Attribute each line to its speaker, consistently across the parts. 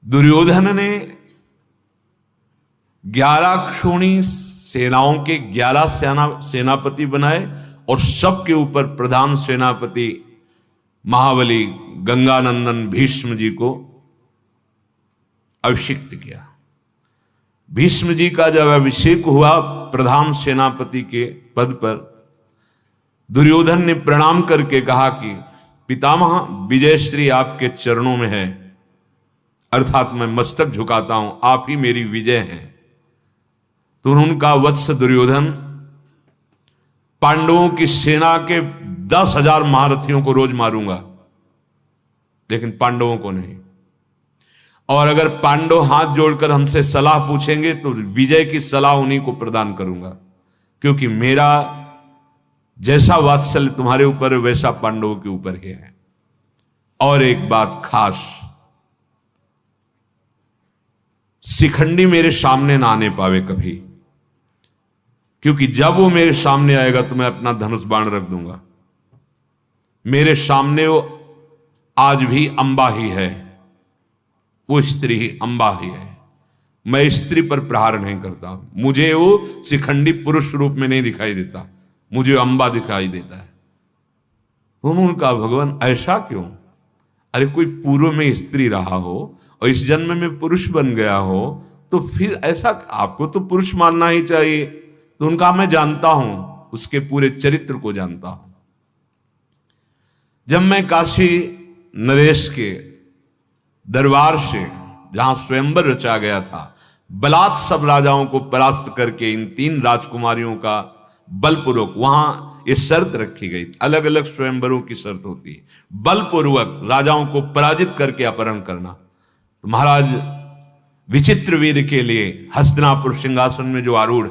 Speaker 1: दुर्योधन ने 11 क्षोणी सेनाओं के 11 सेनापति बनाए और सबके ऊपर प्रधान सेनापति महाबली गंगानंदन भीष्म जी को अभिषिक्त किया। भीष्म जी का जब अभिषेक हुआ प्रधान सेनापति के पद पर, दुर्योधन ने प्रणाम करके कहा कि पितामह, विजयश्री आपके चरणों में है, अर्थात मैं मस्तक झुकाता हूं, आप ही मेरी विजय हैं। तो उन्होंने कहा, वत्स दुर्योधन, पांडवों की सेना के 10,000 महारथियों को रोज मारूंगा, लेकिन पांडवों को नहीं। और अगर पांडव हाथ जोड़कर हमसे सलाह पूछेंगे तो विजय की सलाह उन्हीं को प्रदान करूंगा, क्योंकि मेरा जैसा वात्सल्य तुम्हारे ऊपर है वैसा पांडवों के ऊपर ही है। और एक बात खास, शिखंडी मेरे सामने ना आने पावे कभी, क्योंकि जब वो मेरे सामने आएगा तो मैं अपना धनुष बाण रख दूंगा। मेरे सामने वो आज भी अंबा ही है, वो स्त्री ही अंबा ही है। मैं स्त्री पर प्रहार नहीं करता, मुझे वो शिखंडी पुरुष रूप में नहीं दिखाई देता, मुझे अंबा दिखाई देता है। उन्होंने कहा, भगवान ऐसा क्यों? अरे कोई पूर्व में स्त्री रहा हो और इस जन्म में पुरुष बन गया हो तो फिर ऐसा आपको तो पुरुष मानना ही चाहिए। तो उनका, मैं जानता हूं, उसके पूरे चरित्र को जानता हूं। जब मैं काशी नरेश के दरबार से, जहां स्वयंवर रचा गया था, बलात् सब राजाओं को परास्त करके इन 3 राजकुमारियों का बलपूर्वक, वहां ये शर्त रखी गई, अलग अलग स्वयंवरों की शर्त होती है, बलपूर्वक राजाओं को पराजित करके अपहरण करना। तो महाराज विचित्रवीर के लिए हस्तिनापुर सिंहासन में जो आरूढ़,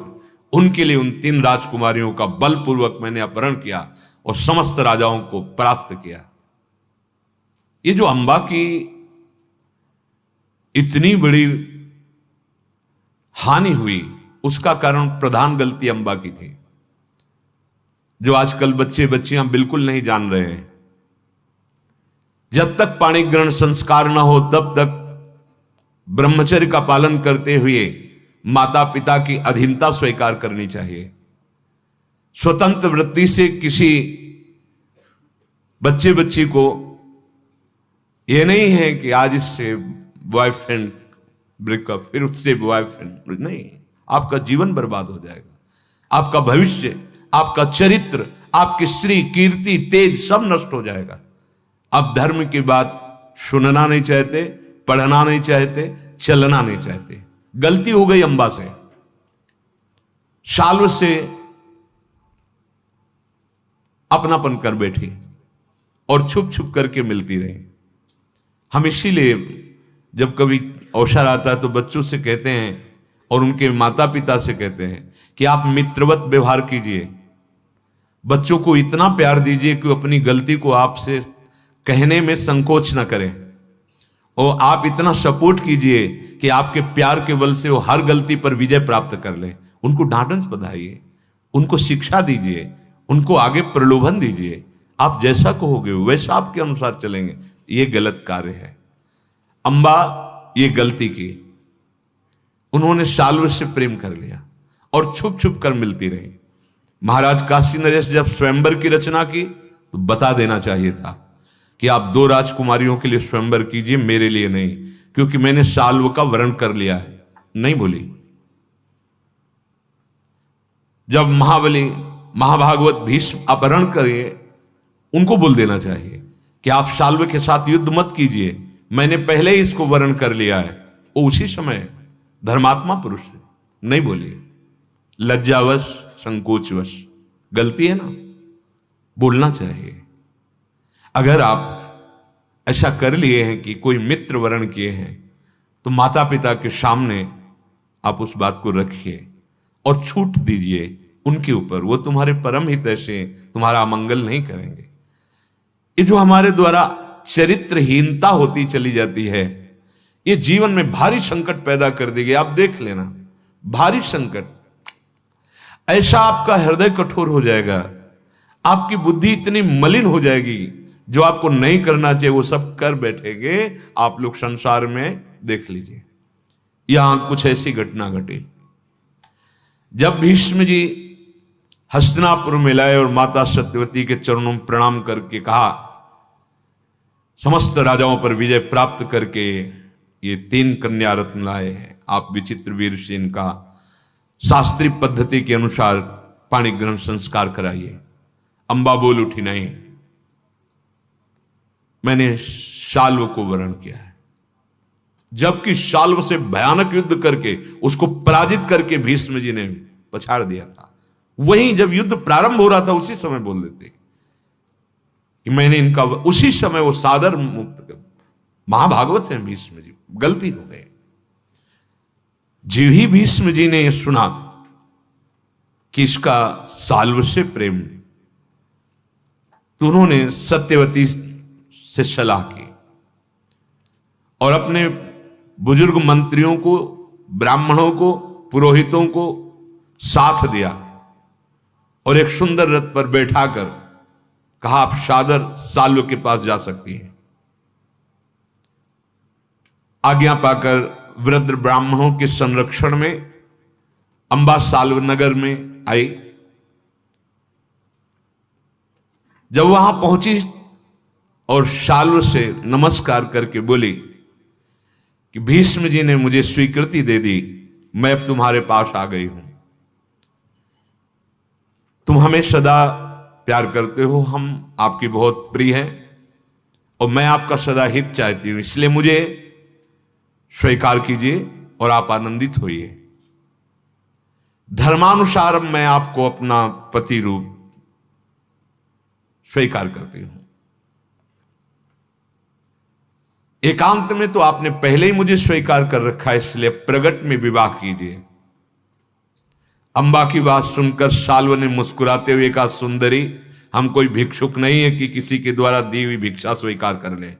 Speaker 1: उनके लिए उन 3 राजकुमारियों का बलपूर्वक मैंने अपहरण किया और समस्त राजाओं को परास्त किया। ये जो अंबा की इतनी बड़ी हानि हुई, उसका कारण प्रधान गलती अंबा की थी, जो आजकल बच्चे बच्चियां बिल्कुल नहीं जान रहे हैं। जब तक पाणिग्रहण संस्कार न हो तब तक ब्रह्मचर्य का पालन करते हुए माता पिता की अधीनता स्वीकार करनी चाहिए। स्वतंत्र वृत्ति से किसी बच्चे बच्ची को यह नहीं है कि आज इससे बॉयफ्रेंड ब्रेकअप, फिर उससे बॉयफ्रेंड, नहीं, आपका जीवन बर्बाद हो जाएगा, आपका भविष्य, आपका चरित्र, आपकी श्री कीर्ति तेज सब नष्ट हो जाएगा। आप धर्म की बात सुनना नहीं चाहते, पढ़ना नहीं चाहते, चलना नहीं चाहते। गलती हो गई अंबा से, सालों से अपनापन कर बैठी और छुप छुप करके मिलती रही। हम इसीलिए जब कभी अवसर आता है तो बच्चों से कहते हैं और उनके माता पिता से कहते हैं कि आप मित्रवत व्यवहार कीजिए, बच्चों को इतना प्यार दीजिए कि अपनी गलती को आपसे कहने में संकोच न करें, और आप इतना सपोर्ट कीजिए कि आपके प्यार के बल से वो हर गलती पर विजय प्राप्त कर ले। उनको ढांढस बधाइए, उनको शिक्षा दीजिए, उनको आगे प्रलोभन दीजिए। आप जैसा कहोगे वैसा आपके अनुसार चलेंगे। ये गलत कार्य है। अंबा ये गलती की, उन्होंने सालों से प्रेम कर लिया और छुप छुप कर मिलती रही। महाराज काशी नरेश जब स्वयंवर की रचना की तो बता देना चाहिए था कि आप 2 राजकुमारियों के लिए स्वयंवर कीजिए, मेरे लिए नहीं, क्योंकि मैंने साल्व का वर्ण कर लिया है। नहीं बोली। जब महाबली महाभागवत भीष्म अपहरण करे, उनको बोल देना चाहिए कि आप साल्व के साथ युद्ध मत कीजिए, मैंने पहले ही इसको वर्ण कर लिया है। वो उसी समय धर्मात्मा पुरुष थे, नहीं बोली। लज्जावश, संकोचवश, गलती है ना, बोलना चाहिए। अगर आप ऐसा कर लिए हैं कि कोई मित्र वर्ण किए हैं तो माता पिता के सामने आप उस बात को रखिए और छूट दीजिए उनके ऊपर। वो तुम्हारे परम हित से तुम्हारा अमंगल नहीं करेंगे। ये जो हमारे द्वारा चरित्रहीनता होती चली जाती है, ये जीवन में भारी संकट पैदा कर देगी। आप देख लेना, भारी संकट। ऐसा आपका हृदय कठोर हो जाएगा, आपकी बुद्धि इतनी मलिन हो जाएगी, जो आपको नहीं करना चाहिए वो सब कर बैठेंगे। आप लोग संसार में देख लीजिए, यहां कुछ ऐसी घटना घटी। जब भीष्म जी हस्तिनापुर में लाए और माता सत्यवती के चरणों में प्रणाम करके कहा, समस्त राजाओं पर विजय प्राप्त करके ये 3 कन्या रत्न लाए हैं, आप विचित्र वीर से इनका शास्त्रीय पद्धति के अनुसार पाणी ग्रहण संस्कार कराइए। अंबा बोल उठी, नहीं, मैंने शाल्व को वरण किया है। जबकि शाल्व से भयानक युद्ध करके उसको पराजित करके भीष्म जी ने पछाड़ दिया था, वहीं जब युद्ध प्रारंभ हो रहा था उसी समय बोल देते कि मैंने इनका, उसी समय वो सादर मुक्त, महाभागवत हैं भीष्म जी, गलती हो गई। जी ही भीष्म जी ने सुना कि इसका शाल्व से प्रेम, तो उन्होंने सत्यवती से सलाह की और अपने बुजुर्ग मंत्रियों को, ब्राह्मणों को, पुरोहितों को साथ दिया और एक सुंदर रथ पर बैठाकर कहा, आप सादर शाल्व के पास जा सकती हैं। आज्ञा पाकर वृद्ध ब्राह्मणों के संरक्षण में अंबा शाल्व नगर में आई। जब वहां पहुंची और शाल्व से नमस्कार करके बोली कि भीष्म जी ने मुझे स्वीकृति दे दी, मैं अब तुम्हारे पास आ गई हूं, तुम हमें सदा प्यार करते हो, हम आपकी बहुत प्रिय हैं और मैं आपका सदा हित चाहती हूं, इसलिए मुझे स्वीकार कीजिए और आप आनंदित होइए। धर्मानुसार मैं आपको अपना पति रूप स्वीकार करती हूं। एकांत में तो आपने पहले ही मुझे स्वीकार कर रखा है, इसलिए प्रगट में विवाह कीजिए। अंबा की बात सुनकर शाल्व ने मुस्कुराते हुए कहा, सुंदरी, हम कोई भिक्षुक नहीं है कि किसी के द्वारा दी हुई भिक्षा स्वीकार कर ले।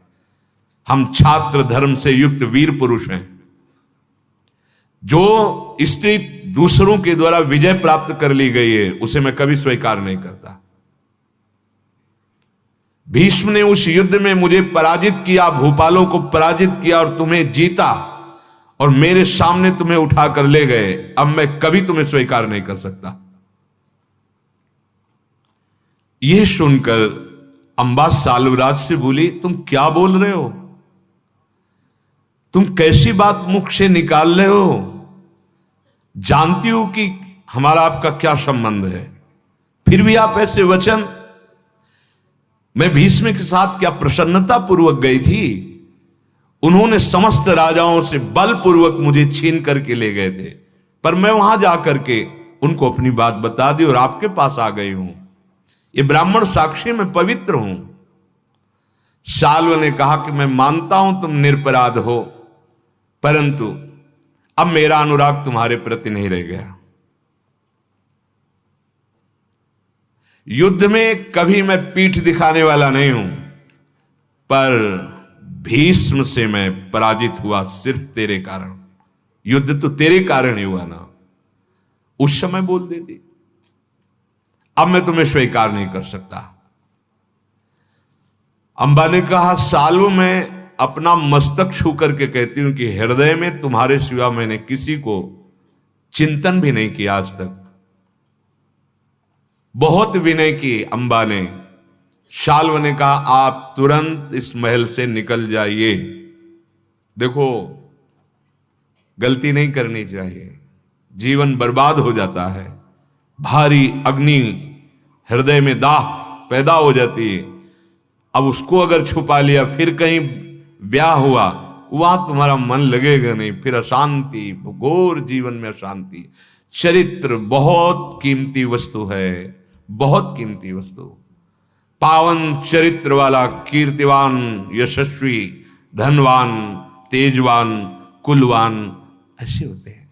Speaker 1: हम छात्र धर्म से युक्त वीर पुरुष हैं। जो स्त्री दूसरों के द्वारा विजय प्राप्त कर ली गई है उसे मैं कभी स्वीकार नहीं करता। भीष्म ने उस युद्ध में मुझे पराजित किया, भूपालों को पराजित किया और तुम्हें जीता और मेरे सामने तुम्हें उठाकर ले गए, अब मैं कभी तुम्हें स्वीकार नहीं कर सकता। यह सुनकर अंबा शाल्वराज से बोली, तुम क्या बोल रहे हो? तुम कैसी बात मुख से निकाल रहे हो? जानती हो कि हमारा आपका क्या संबंध है, फिर भी आप ऐसे वचन। मैं भीष्म के साथ क्या प्रसन्नता पूर्वक गई थी, उन्होंने समस्त राजाओं से बलपूर्वक मुझे छीन करके ले गए थे, पर मैं वहां जाकर के उनको अपनी बात बता दी और आपके पास आ गई हूं। ये ब्राह्मण साक्षी मैं पवित्र हूं। शाल्व ने कहा कि मैं मानता हूं तुम निरपराध हो, परंतु अब मेरा अनुराग तुम्हारे प्रति नहीं रह गया। युद्ध में कभी मैं पीठ दिखाने वाला नहीं हूं, पर भीष्म से मैं पराजित हुआ सिर्फ तेरे कारण। युद्ध तो तेरे कारण ही हुआ ना, उस समय बोल देती। अब मैं तुम्हें स्वीकार नहीं कर सकता। अंबा ने कहा, शाल्व, मैं अपना मस्तक छू करके कहती हूं कि हृदय में तुम्हारे सिवा मैंने किसी को चिंतन भी नहीं किया आज तक। बहुत विनय की अंबा ने। शाल्व ने कहा, आप तुरंत इस महल से निकल जाइए। देखो, गलती नहीं करनी चाहिए, जीवन बर्बाद हो जाता है, भारी अग्नि हृदय में दाह पैदा हो जाती है। अब उसको अगर छुपा लिया, फिर कहीं ब्याह हुआ, वहां तुम्हारा मन लगेगा नहीं, फिर अशांति, घोर जीवन में अशांति। चरित्र बहुत कीमती वस्तु है, बहुत कीमती वस्तु। पावन चरित्र वाला कीर्तिवान, यशस्वी, धनवान, तेजवान, कुलवान ऐसे होते हैं।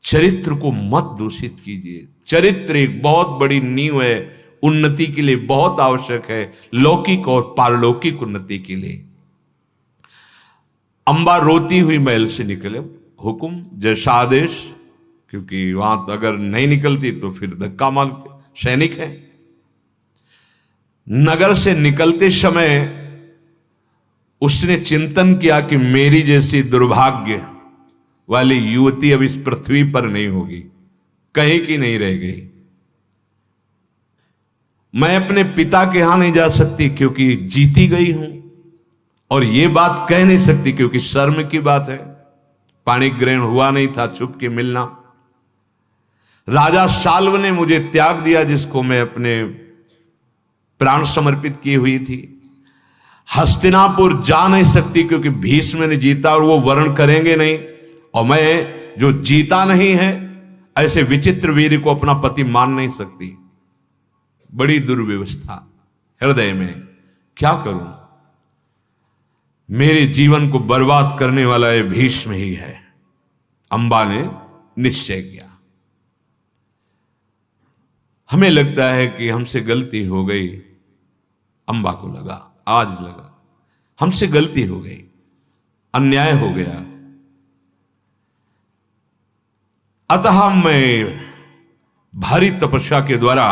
Speaker 1: चरित्र को मत दूषित कीजिए। चरित्र एक बहुत बड़ी नींव है, उन्नति के लिए बहुत आवश्यक है, लौकिक और पारलौकिक उन्नति के लिए। अंबा रोती हुई महल से निकले। हुक्म, जैसा आदेश, क्योंकि वहां तो अगर नहीं निकलती तो फिर धक्का मार के सैनिक है। नगर से निकलते समय उसने चिंतन किया कि मेरी जैसी दुर्भाग्य वाली युवती अब इस पृथ्वी पर नहीं होगी, कहीं की नहीं रह गई। मैं अपने पिता के यहां नहीं जा सकती क्योंकि जीती गई हूं, और ये बात कह नहीं सकती क्योंकि शर्म की बात है, पाणी ग्रहण हुआ नहीं था, छुप के मिलना। राजा शाल्व ने मुझे त्याग दिया, जिसको मैं अपने प्राण समर्पित की हुई थी। हस्तिनापुर जा नहीं सकती क्योंकि भीष्म ने जीता और वो वर्ण करेंगे नहीं, और मैं जो जीता नहीं है ऐसे विचित्र वीर को अपना पति मान नहीं सकती। बड़ी दुर्व्यवस्था हृदय में, क्या करूं? मेरे जीवन को बर्बाद करने वाला ये भीष्म ही है। अंबा ने निश्चय किया। हमें लगता है कि हमसे गलती हो गई, अंबा को लगा, आज लगा हमसे गलती हो गई, अन्याय हो गया, अतः मैं भारी तपस्या के द्वारा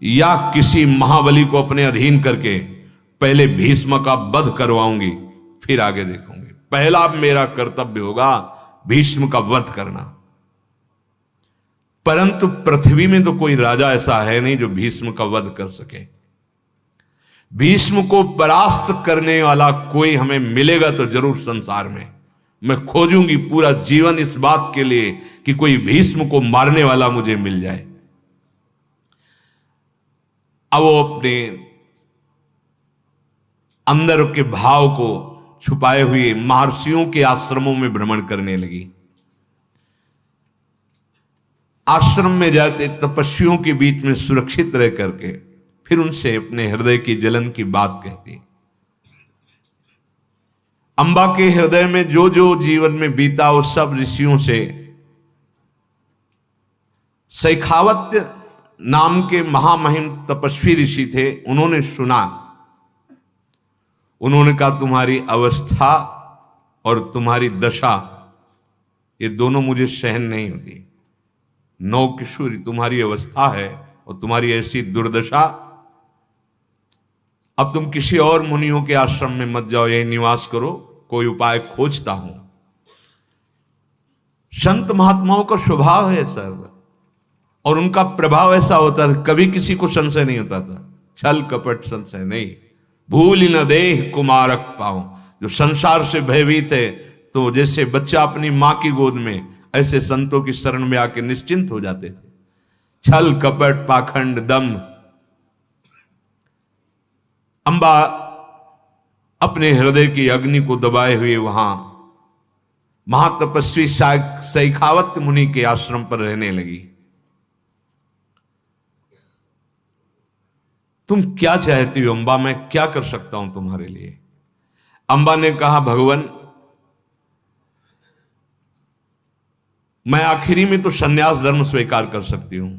Speaker 1: या किसी महाबली को अपने अधीन करके पहले भीष्म का वध करवाऊंगी, फिर आगे देखूंगी। पहला मेरा कर्तव्य होगा भीष्म का वध करना। परंतु पृथ्वी में तो कोई राजा ऐसा है नहीं जो भीष्म का वध कर सके। भीष्म को परास्त करने वाला कोई हमें मिलेगा तो जरूर संसार में। मैं खोजूंगी पूरा जीवन इस बात के लिए कि कोई भीष्म को मारने वाला मुझे मिल जाए। अब वो अपने अंदर के भाव को छुपाए हुए महर्षियों के आश्रमों में भ्रमण करने लगी। आश्रम में जाते तपस्वियों के बीच में सुरक्षित रह करके फिर उनसे अपने हृदय की जलन की बात कहती। अंबा के हृदय में जो जो जीवन में बीता वो सब ऋषियों से, सैखावत नाम के महामहिम तपस्वी ऋषि थे, उन्होंने सुना। उन्होंने कहा तुम्हारी अवस्था और तुम्हारी दशा ये दोनों मुझे सहन नहीं होती। नौ किशोरी तुम्हारी अवस्था है और तुम्हारी ऐसी दुर्दशा, अब तुम किसी और मुनियों के आश्रम में मत जाओ, यही निवास करो, कोई उपाय खोजता हूं। संत महात्माओं का स्वभाव है ऐसा, और उनका प्रभाव ऐसा होता था, कभी किसी को संशय नहीं होता था, छल कपट संशय नहीं। भूल न देह कुमारक पाओ, जो संसार से भयभीत है तो जैसे बच्चा अपनी मां की गोद में, ऐसे संतों की शरण में आके निश्चिंत हो जाते थे। छल कपट पाखंड दम। अंबा अपने हृदय की अग्नि को दबाए हुए वहां महातपस्वी सैखावत मुनि के आश्रम पर रहने लगी। तुम क्या चाहती हो अंबा, मैं क्या कर सकता हूं तुम्हारे लिए? अंबा ने कहा भगवान, मैं आखिरी में तो संन्यास धर्म स्वीकार कर सकती हूं,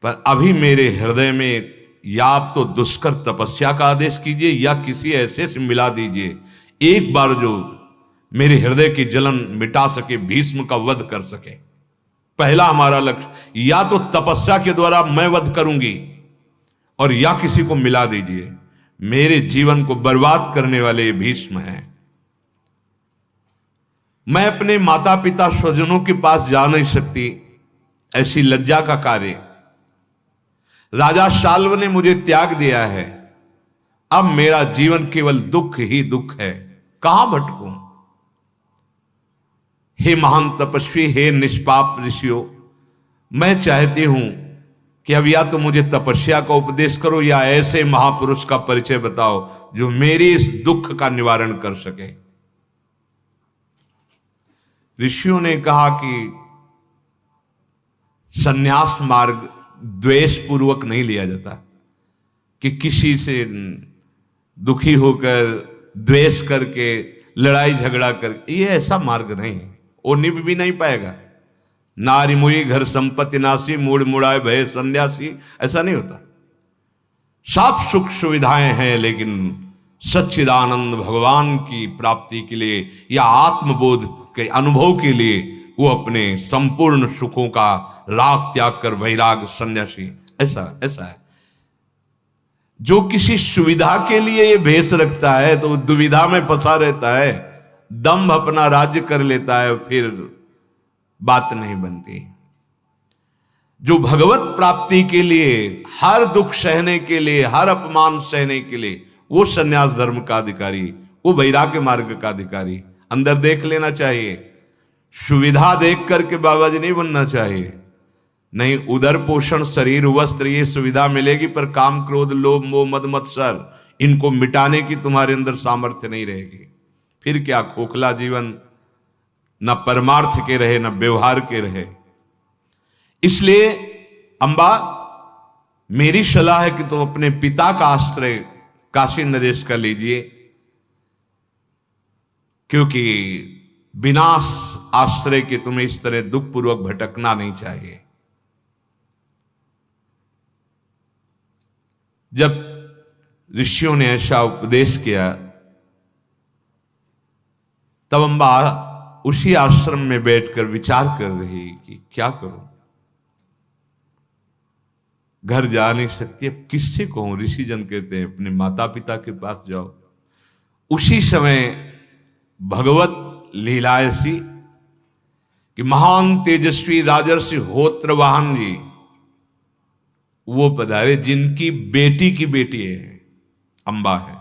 Speaker 1: पर अभी मेरे हृदय में या आप तो दुष्कर तपस्या का आदेश कीजिए या किसी ऐसे से मिला दीजिए एक बार जो मेरे हृदय की जलन मिटा सके, भीष्म का वध कर सके। पहला हमारा लक्ष्य, या तो तपस्या के द्वारा मैं वध करूंगी और या किसी को मिला दीजिए। मेरे जीवन को बर्बाद करने वाले ये भीष्म हैं। मैं अपने माता पिता स्वजनों के पास जा नहीं सकती, ऐसी लज्जा का कार्य। राजा शाल्व ने मुझे त्याग दिया है, अब मेरा जीवन केवल दुख ही दुख है, कहां भटकूं? हे महान तपस्वी, हे निष्पाप ऋषियों, मैं चाहती हूं कि अब या तो मुझे तपस्या का उपदेश करो या ऐसे महापुरुष का परिचय बताओ जो मेरी इस दुख का निवारण कर सके। ऋषियों ने कहा कि सन्यास मार्ग द्वेष पूर्वक नहीं लिया जाता, कि किसी से दुखी होकर द्वेष करके लड़ाई झगड़ा करके, ये ऐसा मार्ग नहीं, वो निभ भी नहीं पाएगा। नारी मुई घर संपत्ति नासी, मूड मुड़ाए भय सन्यासी, ऐसा नहीं होता। सब सुख सुविधाएं हैं, लेकिन सच्चिदानंद भगवान की प्राप्ति के लिए या आत्मबोध के अनुभव के लिए वो अपने संपूर्ण सुखों का राग त्याग कर वैराग सन्यासी, ऐसा है। जो किसी सुविधा के लिए ये भेष रखता है तो दुविधा में फंसा रहता है, दम्भ अपना राज्य कर लेता है, फिर बात नहीं बनती। जो भगवत प्राप्ति के लिए, हर दुख सहने के लिए, हर अपमान सहने के लिए, वो सन्यास धर्म का अधिकारी, वो वैराग्य मार्ग का अधिकारी। अंदर देख लेना चाहिए, सुविधा देख करके बाबा जी नहीं बनना चाहिए। नहीं, उदर पोषण, शरीर, वस्त्र, ये सुविधा मिलेगी, पर काम, क्रोध, लोभ, मोह, मद, मत्सर, इनको मिटाने की तुम्हारे अंदर सामर्थ्य नहीं रहेगी। फिर क्या खोखला जीवन, न परमार्थ के रहे न व्यवहार के रहे। इसलिए अंबा, मेरी सलाह है कि तुम अपने पिता का आश्रय काशी नरेश का लीजिए, क्योंकि बिना आश्रय के तुम्हें इस तरह दुख पूर्वक भटकना नहीं चाहिए। जब ऋषियों ने ऐसा उपदेश किया, तब अंबा उसी आश्रम में बैठकर विचार कर रही कि क्या करूं, घर जा नहीं सकती, अब किससे कहूं। ऋषि जन कहते हैं अपने माता पिता के पास जाओ। उसी समय भगवत लीला ऐसी कि महान तेजस्वी राजर्षि होत्रवाहन जी वो पधारे, जिनकी बेटी की बेटी है अंबा है,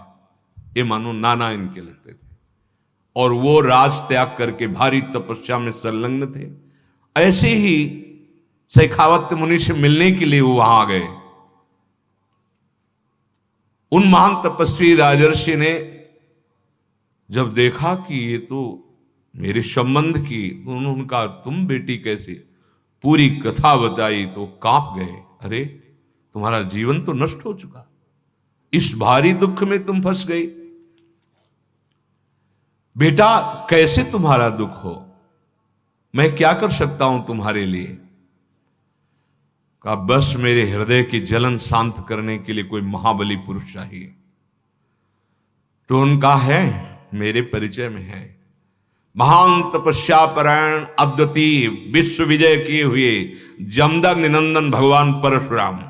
Speaker 1: ये मानो नाना इनके लगते थे, और वो राज त्याग करके भारी तपस्या में संलग्न थे। ऐसे ही शेखावत मुनि से मिलने के लिए वो वहां आ गए। उन महान तपस्वी राजर्षि ने जब देखा कि ये तो मेरे संबंध की, तो उन्होंने कहा तुम बेटी कैसे, पूरी कथा बताई तो कांप गए। अरे तुम्हारा जीवन तो नष्ट हो चुका, इस भारी दुख में तुम फंस गई। बेटा कैसे तुम्हारा दुख हो, मैं क्या कर सकता हूं तुम्हारे लिए। कहा बस मेरे हृदय की जलन शांत करने के लिए कोई महाबली पुरुष चाहिए। तो उनका है, मेरे परिचय में है, महान तपस्या परायण अद्वितीय विश्व विजय किए हुए जमदग्नि नंदन भगवान परशुराम।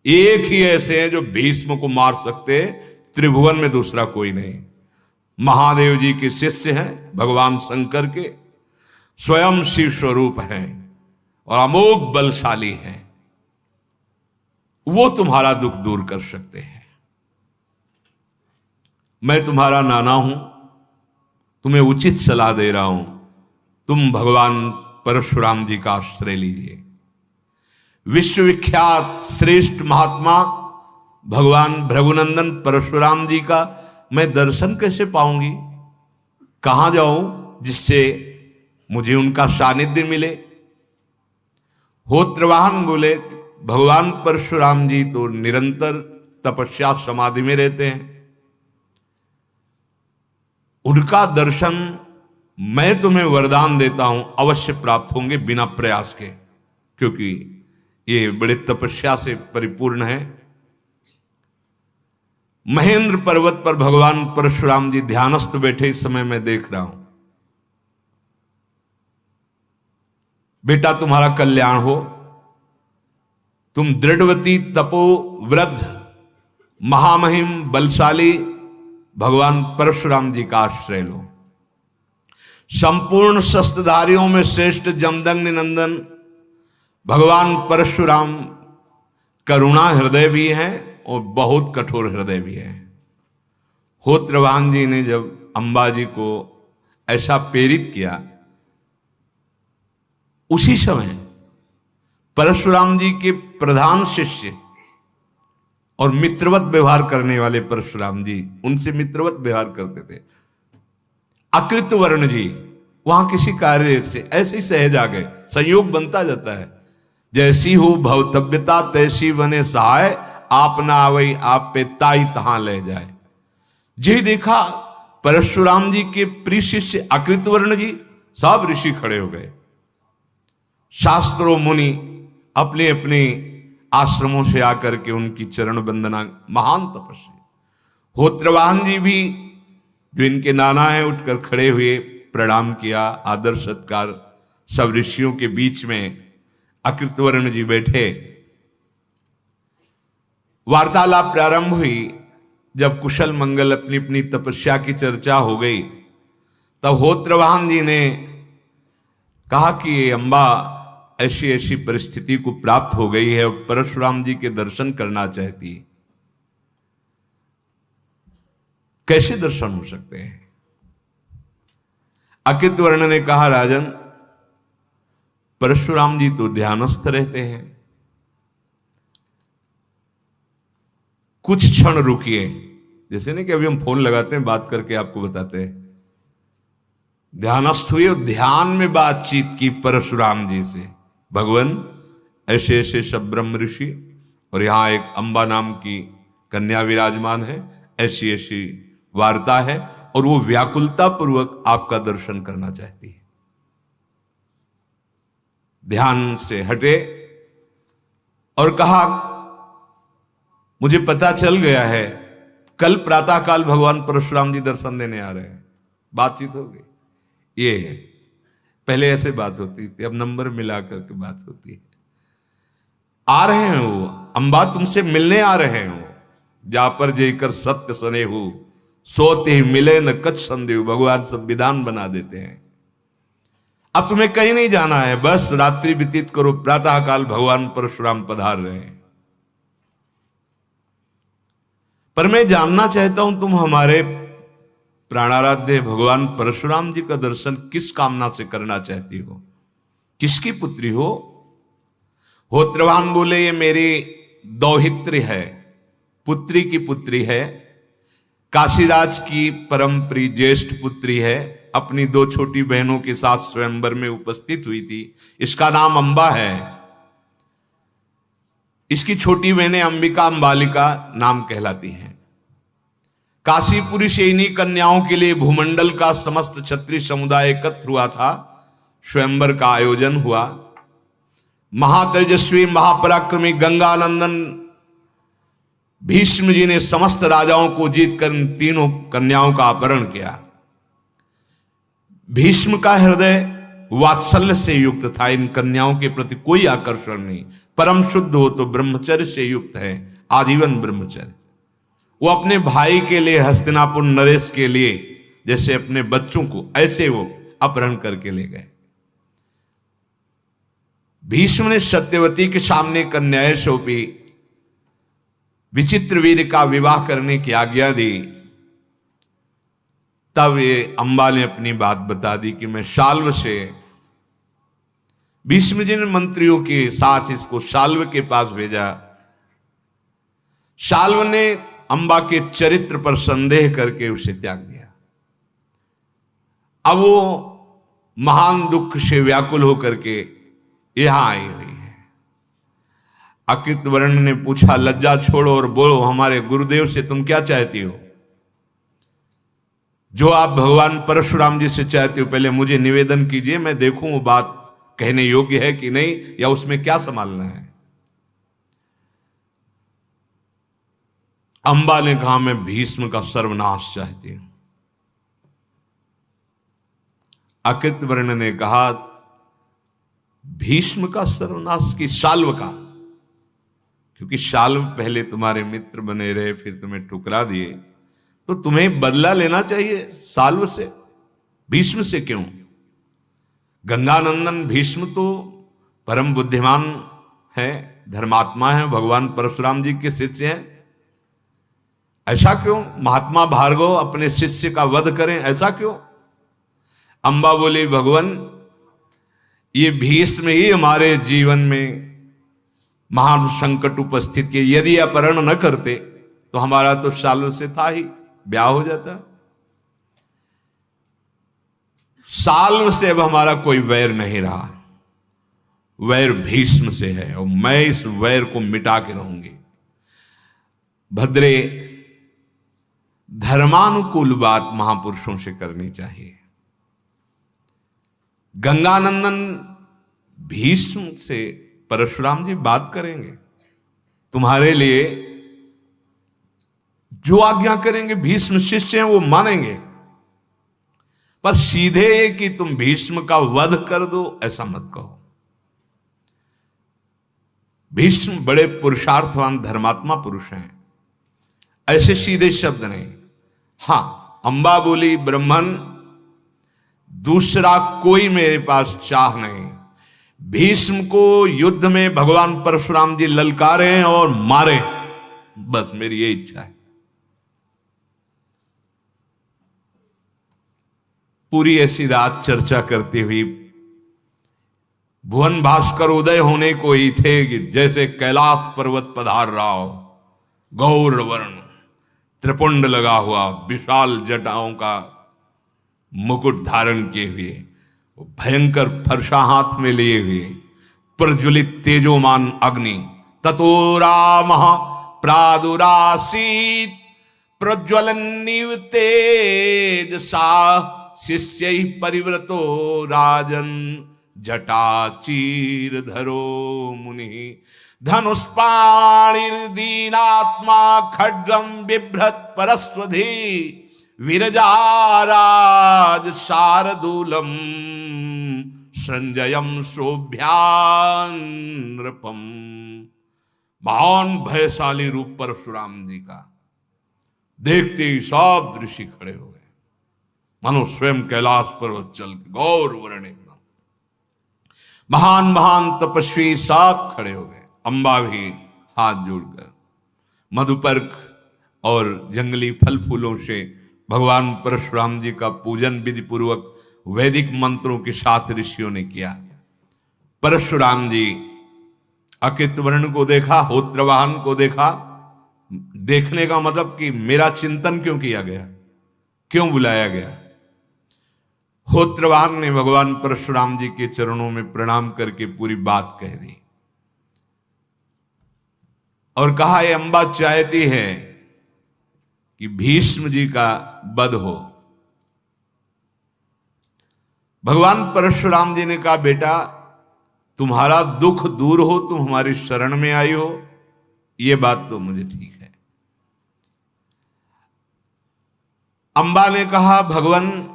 Speaker 1: एक ही ऐसे हैं जो भीष्म को मार सकते, त्रिभुवन में दूसरा कोई नहीं। महादेव जी के शिष्य हैं, भगवान शंकर के, स्वयं शिव स्वरूप हैं और अमोघ बलशाली हैं। वो तुम्हारा दुख दूर कर सकते हैं। मैं तुम्हारा नाना हूं, तुम्हें उचित सलाह दे रहा हूं, तुम भगवान परशुराम जी का आश्रय लीजिए। विश्वविख्यात श्रेष्ठ महात्मा भगवान भृगुनंदन परशुराम जी का मैं दर्शन कैसे पाऊंगी, कहां जाऊं जिससे मुझे उनका सानिध्य मिले। होत्रवाहन बोले भगवान परशुराम जी तो निरंतर तपस्या समाधि में रहते हैं, उनका दर्शन मैं तुम्हें वरदान देता हूं अवश्य प्राप्त होंगे बिना प्रयास के, क्योंकि ये बड़े तपस्या से परिपूर्ण है। महेंद्र पर्वत पर भगवान परशुराम जी ध्यानस्थ बैठे, इस समय मैं देख रहा हूं। बेटा तुम्हारा कल्याण हो, तुम दृढ़वती तपो वृद्ध महामहिम बलशाली भगवान परशुराम जी का आश्रय लो। संपूर्ण शस्त्रधारियों में श्रेष्ठ जमदग्नि नंदन भगवान परशुराम करुणा हृदय भी हैं और बहुत कठोर हृदय भी है। होत्रवाहन जी ने जब अंबा जी को ऐसा प्रेरित किया, उसी समय परशुराम जी के प्रधान शिष्य और मित्रवत व्यवहार करने वाले परशुराम जी, उनसे मित्रवत व्यवहार करते थे, अकृत वर्ण जी वहां किसी कार्य से ऐसे ही सहज आ गए। संयोग बनता जाता है, जैसी हो भवतव्यता तैसी बने सहाय, आप ना आवई आप पे ताई तहां ले जाए। जी देखा परशुराम जी के प्रिय शिष्य अकृत वर्ण जी, सब ऋषि खड़े हो गए। शास्त्रों मुनि अपने अपने आश्रमों से आकर के उनकी चरण वंदना, महान तपस्वी। होत्रवाहन जी भी जो इनके नाना हैं उठकर खड़े हुए, प्रणाम किया, आदर सत्कार। सब ऋषियों के बीच में अकृतवर्ण जी बैठे। वार्तालाप प्रारंभ हुई। जब कुशल मंगल अपनी अपनी तपस्या की चर्चा हो गई, तब होत्रवाहन जी ने कहा कि ये अम्बा ऐसी ऐसी परिस्थिति को प्राप्त हो गई है और परशुराम जी के दर्शन करना चाहती है। कैसे दर्शन हो सकते हैं? अकृतवर्ण ने कहा, राजन, परशुराम जी तो ध्यानस्थ रहते हैं, कुछ क्षण रुकिए। जैसे नहीं कि अभी हम फोन लगाते हैं, बात करके आपको बताते हैं। ध्यानस्थ हुए और ध्यान में बातचीत की परशुराम जी से। भगवान, ऐसे ऐसे सब ब्रह्म ऋषि और यहां एक अंबा नाम की कन्या विराजमान है, ऐसी ऐसी वार्ता है और वो व्याकुलता पूर्वक आपका दर्शन करना चाहती है। ध्यान से हटे और कहा, मुझे पता चल गया है कल प्रातःकाल भगवान परशुराम जी दर्शन देने आ रहे हैं। बातचीत हो गई। ये है, पहले ऐसे बात होती थी, अब नंबर मिला करके बात होती है। आ रहे हैं वो, अंबा तुमसे मिलने आ रहे हैं वो। जा पर जेकर सत्य सने हो, सोते ही मिले न कछ संदेह। भगवान सब विधान बना देते हैं। अब तुम्हें कहीं नहीं जाना है, बस रात्रि व्यतीत करो, प्रातःकाल भगवान परशुराम पधार रहे हैं। पर मैं जानना चाहता हूं, तुम हमारे प्राणाराध्य भगवान परशुराम जी का दर्शन किस कामना से करना चाहती हो? किसकी पुत्री हो? होत्रवाहन बोले, ये मेरी दौहित्री है, पुत्री की पुत्री है, काशीराज की परम प्रिय ज्येष्ठ पुत्री है। अपनी 2 छोटी बहनों के साथ स्वयंवर में उपस्थित हुई थी। इसका नाम अंबा है। इसकी छोटी बहनें अंबिका, अंबालिका नाम कहलाती हैं। काशीपुरी से इन्हीं कन्याओं के लिए भूमंडल का समस्त क्षत्रिय समुदाय एकत्र हुआ था। स्वयंवर का आयोजन हुआ। महातेजस्वी महापराक्रमी गंगानंदन भीष्म जी ने समस्त राजाओं को जीतकर इन तीनों कन्याओं का अपहरण किया। भीष्म का हृदय वात्सल्य से युक्त था, इन कन्याओं के प्रति कोई आकर्षण नहीं। परम शुद्ध हो तो ब्रह्मचर्य से युक्त है, आजीवन ब्रह्मचर्य। वो अपने भाई के लिए, हस्तिनापुर नरेश के लिए, जैसे अपने बच्चों को, ऐसे वो अपहरण करके ले गए। भीष्म ने सत्यवती के सामने कन्याएं सौंपी, विचित्र वीर का विवाह करने की आज्ञा दी। तब ये अंबा ने अपनी बात बता दी कि मैं शाल्व से, भीष्म जी ने मंत्रियों के साथ इसको शाल्व के पास भेजा। शाल्व ने अंबा के चरित्र पर संदेह करके उसे त्याग दिया। अब वो महान दुख से व्याकुल होकर के यहां आई हुई है। अकृतवर्ण ने पूछा, लज्जा छोड़ो और बोलो, हमारे गुरुदेव से तुम क्या चाहती हो? जो आप भगवान परशुराम जी से चाहते हो, पहले मुझे निवेदन कीजिए, मैं देखूं वो बात कहने योग्य है कि नहीं, या उसमें क्या संभालना है। अंबा ने कहा, मैं भीष्म का सर्वनाश चाहती हूं। अकृतवर्ण ने कहा, भीष्म का सर्वनाश की शाल्व का? क्योंकि शाल्व पहले तुम्हारे मित्र बने रहे, फिर तुम्हें ठुकरा दिए, तो तुम्हें बदला लेना चाहिए शाल्व से, भीष्म से क्यों? गंगानंदन भीष्म तो परम बुद्धिमान है, धर्मात्मा है, भगवान परशुराम जी के शिष्य हैं। ऐसा क्यों? महात्मा भार्गव अपने शिष्य का वध करें, ऐसा क्यों? अंबा बोली, भगवान, ये भीष्म ही हमारे जीवन में महान संकट उपस्थित किए। यदि अपहरण न करते तो हमारा तो शाल्व से था ही, ब्याह हो जाता। शाल्व से अब हमारा कोई वैर नहीं रहा, वैर भीष्म से है, और मैं इस वैर को मिटा के रहूंगी। भद्रे, धर्मानुकूल बात महापुरुषों से करनी चाहिए। गंगानंदन भीष्म से परशुराम जी बात करेंगे, तुम्हारे लिए जो आज्ञा करेंगे, भीष्म शिष्य हैं, वो मानेंगे। पर सीधे कि तुम भीष्म का वध कर दो, ऐसा मत कहो। भीष्म बड़े पुरुषार्थवान धर्मात्मा पुरुष हैं, ऐसे सीधे शब्द नहीं। हां, अंबा बोली, ब्रह्मन दूसरा कोई मेरे पास चाह नहीं। भीष्म को युद्ध में भगवान परशुराम जी ललकारे और मारे, बस मेरी ये इच्छा है। पूरी ऐसी रात चर्चा करती हुई भुवन भास्कर उदय होने को ही थे कि जैसे कैलाश पर्वत पधार रहा हो, गौर वर्ण, त्रिपुंड लगा हुआ, विशाल जटाओं का मुकुट धारण किए हुए, भयंकर फरसा हाथ में लिए हुए, प्रज्वलित तेजोमान अग्नि, ततो रामः प्रादुरासीत् प्रज्वलन्निव तेजसा शिष्यैः परिव्रतो राजन् जटाचीरधरो मुनिः धनुष्पाणिर्दीनात्मा खड्गं बिभ्रत् परस्वधी विरजाराज शार्दूलम संजयम शोभ्यानृपम। महान भयशाली रूप परशुराम जी का देखते ही सब ऋषि खड़े हो गए, मानो स्वयं कैलाश पर्वत चल के, गौर वर्ण एकदम। महान महान तपस्वी सब खड़े हो गए। अंबा भी हाथ जोड़कर मधुपर्क और जंगली फल फूलों से भगवान परशुराम जी का पूजन विधि पूर्वक वैदिक मंत्रों के साथ ऋषियों ने किया। परशुराम जी अकृतवर्ण को देखा, होत्रवाहन को देखा। देखने का मतलब कि मेरा चिंतन क्यों किया गया, क्यों बुलाया गया। होत्रवाहन ने भगवान परशुराम जी के चरणों में प्रणाम करके पूरी बात कह दी और कहा, ये अंबा चाहती है कि भीष्म जी का वध हो। भगवान परशुराम जी ने कहा, बेटा तुम्हारा दुख दूर हो, तुम हमारी शरण में आई हो, यह बात तो मुझे ठीक है। अंबा ने कहा, भगवान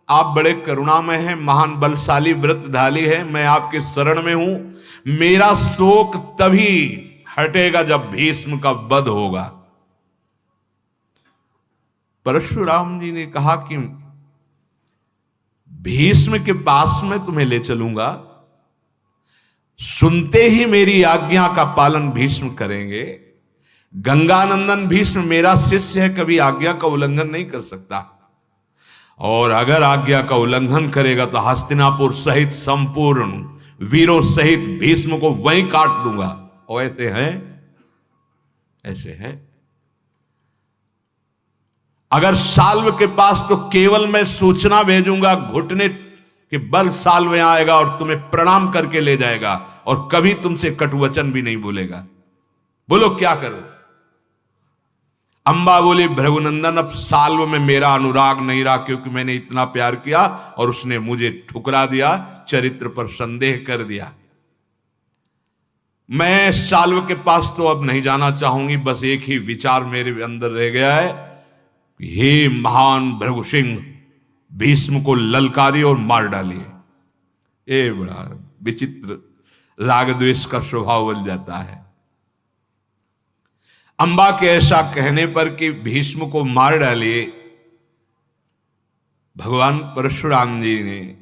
Speaker 1: आप बड़े करुणामय हैं, महान बलशाली व्रतधारी है, मैं आपके शरण में हूं। मेरा शोक तभी हटेगा जब भीष्म का वध होगा। परशुराम जी ने कहा कि भीष्म के पास मैं तुम्हें ले चलूंगा, सुनते ही मेरी आज्ञा का पालन भीष्म करेंगे। गंगानंदन भीष्म मेरा शिष्य है, कभी आज्ञा का उल्लंघन नहीं कर सकता, और अगर आज्ञा का उल्लंघन करेगा तो हस्तिनापुर सहित संपूर्ण वीरों सहित भीष्म को वहीं काट दूंगा। और ऐसे हैं, ऐसे हैं। अगर साल्व के पास तो केवल मैं सूचना भेजूंगा, घुटने के बल साल्व यहां आएगा और तुम्हें प्रणाम करके ले जाएगा और कभी तुमसे कटुवचन भी नहीं बोलेगा। बोलो क्या करो। अंबा बोली, भृगुनंदन अब साल्व में मेरा अनुराग नहीं रहा, क्योंकि मैंने इतना प्यार किया और उसने मुझे ठुकरा दिया, चरित्र पर संदेह कर दिया। मैं साल्व के पास तो अब नहीं जाना चाहूंगी, बस एक ही विचार मेरे अंदर रह गया है, हे महान भृगु सिंह, भीष्म को ललकारी और मार डालिए। ये बड़ा विचित्र राग द्वेष का स्वभाव बन जाता है। अंबा के ऐसा कहने पर कि भीष्म को मार डालिए, भगवान परशुराम जी ने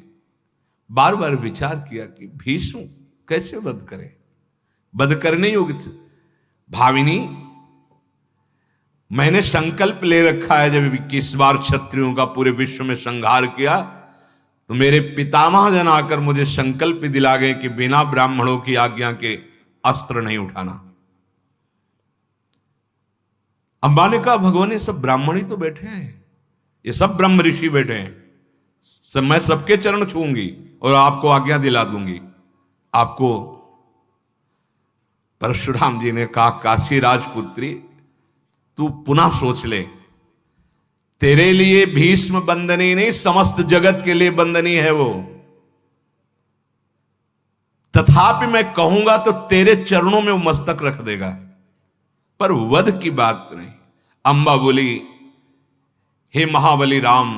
Speaker 1: बार बार विचार किया कि भीष्म कैसे वध करें, वध करने योग्य। भाविनी, मैंने संकल्प ले रखा है, जब 21 बार क्षत्रियों का पूरे विश्व में संहार किया तो मेरे पितामह जन आकर मुझे संकल्प दिला गए कि बिना ब्राह्मणों की आज्ञा के अस्त्र नहीं उठाना। अंबा ने कहा, भगवान ये सब ब्राह्मण ही तो बैठे हैं, ये सब ब्रह्म ऋषि बैठे हैं, मैं सबके चरण छूंगी और आपको आज्ञा दिला दूंगी आपको। परशुराम जी ने कहा, काशी राजपुत्री तू पुनः सोच ले, तेरे लिए भीष्म बंदनी नहीं, समस्त जगत के लिए बंदनी है वो। तथापि मैं कहूंगा तो तेरे चरणों में वो मस्तक रख देगा, पर वध की बात नहीं। अंबा बोली, हे महाबली राम,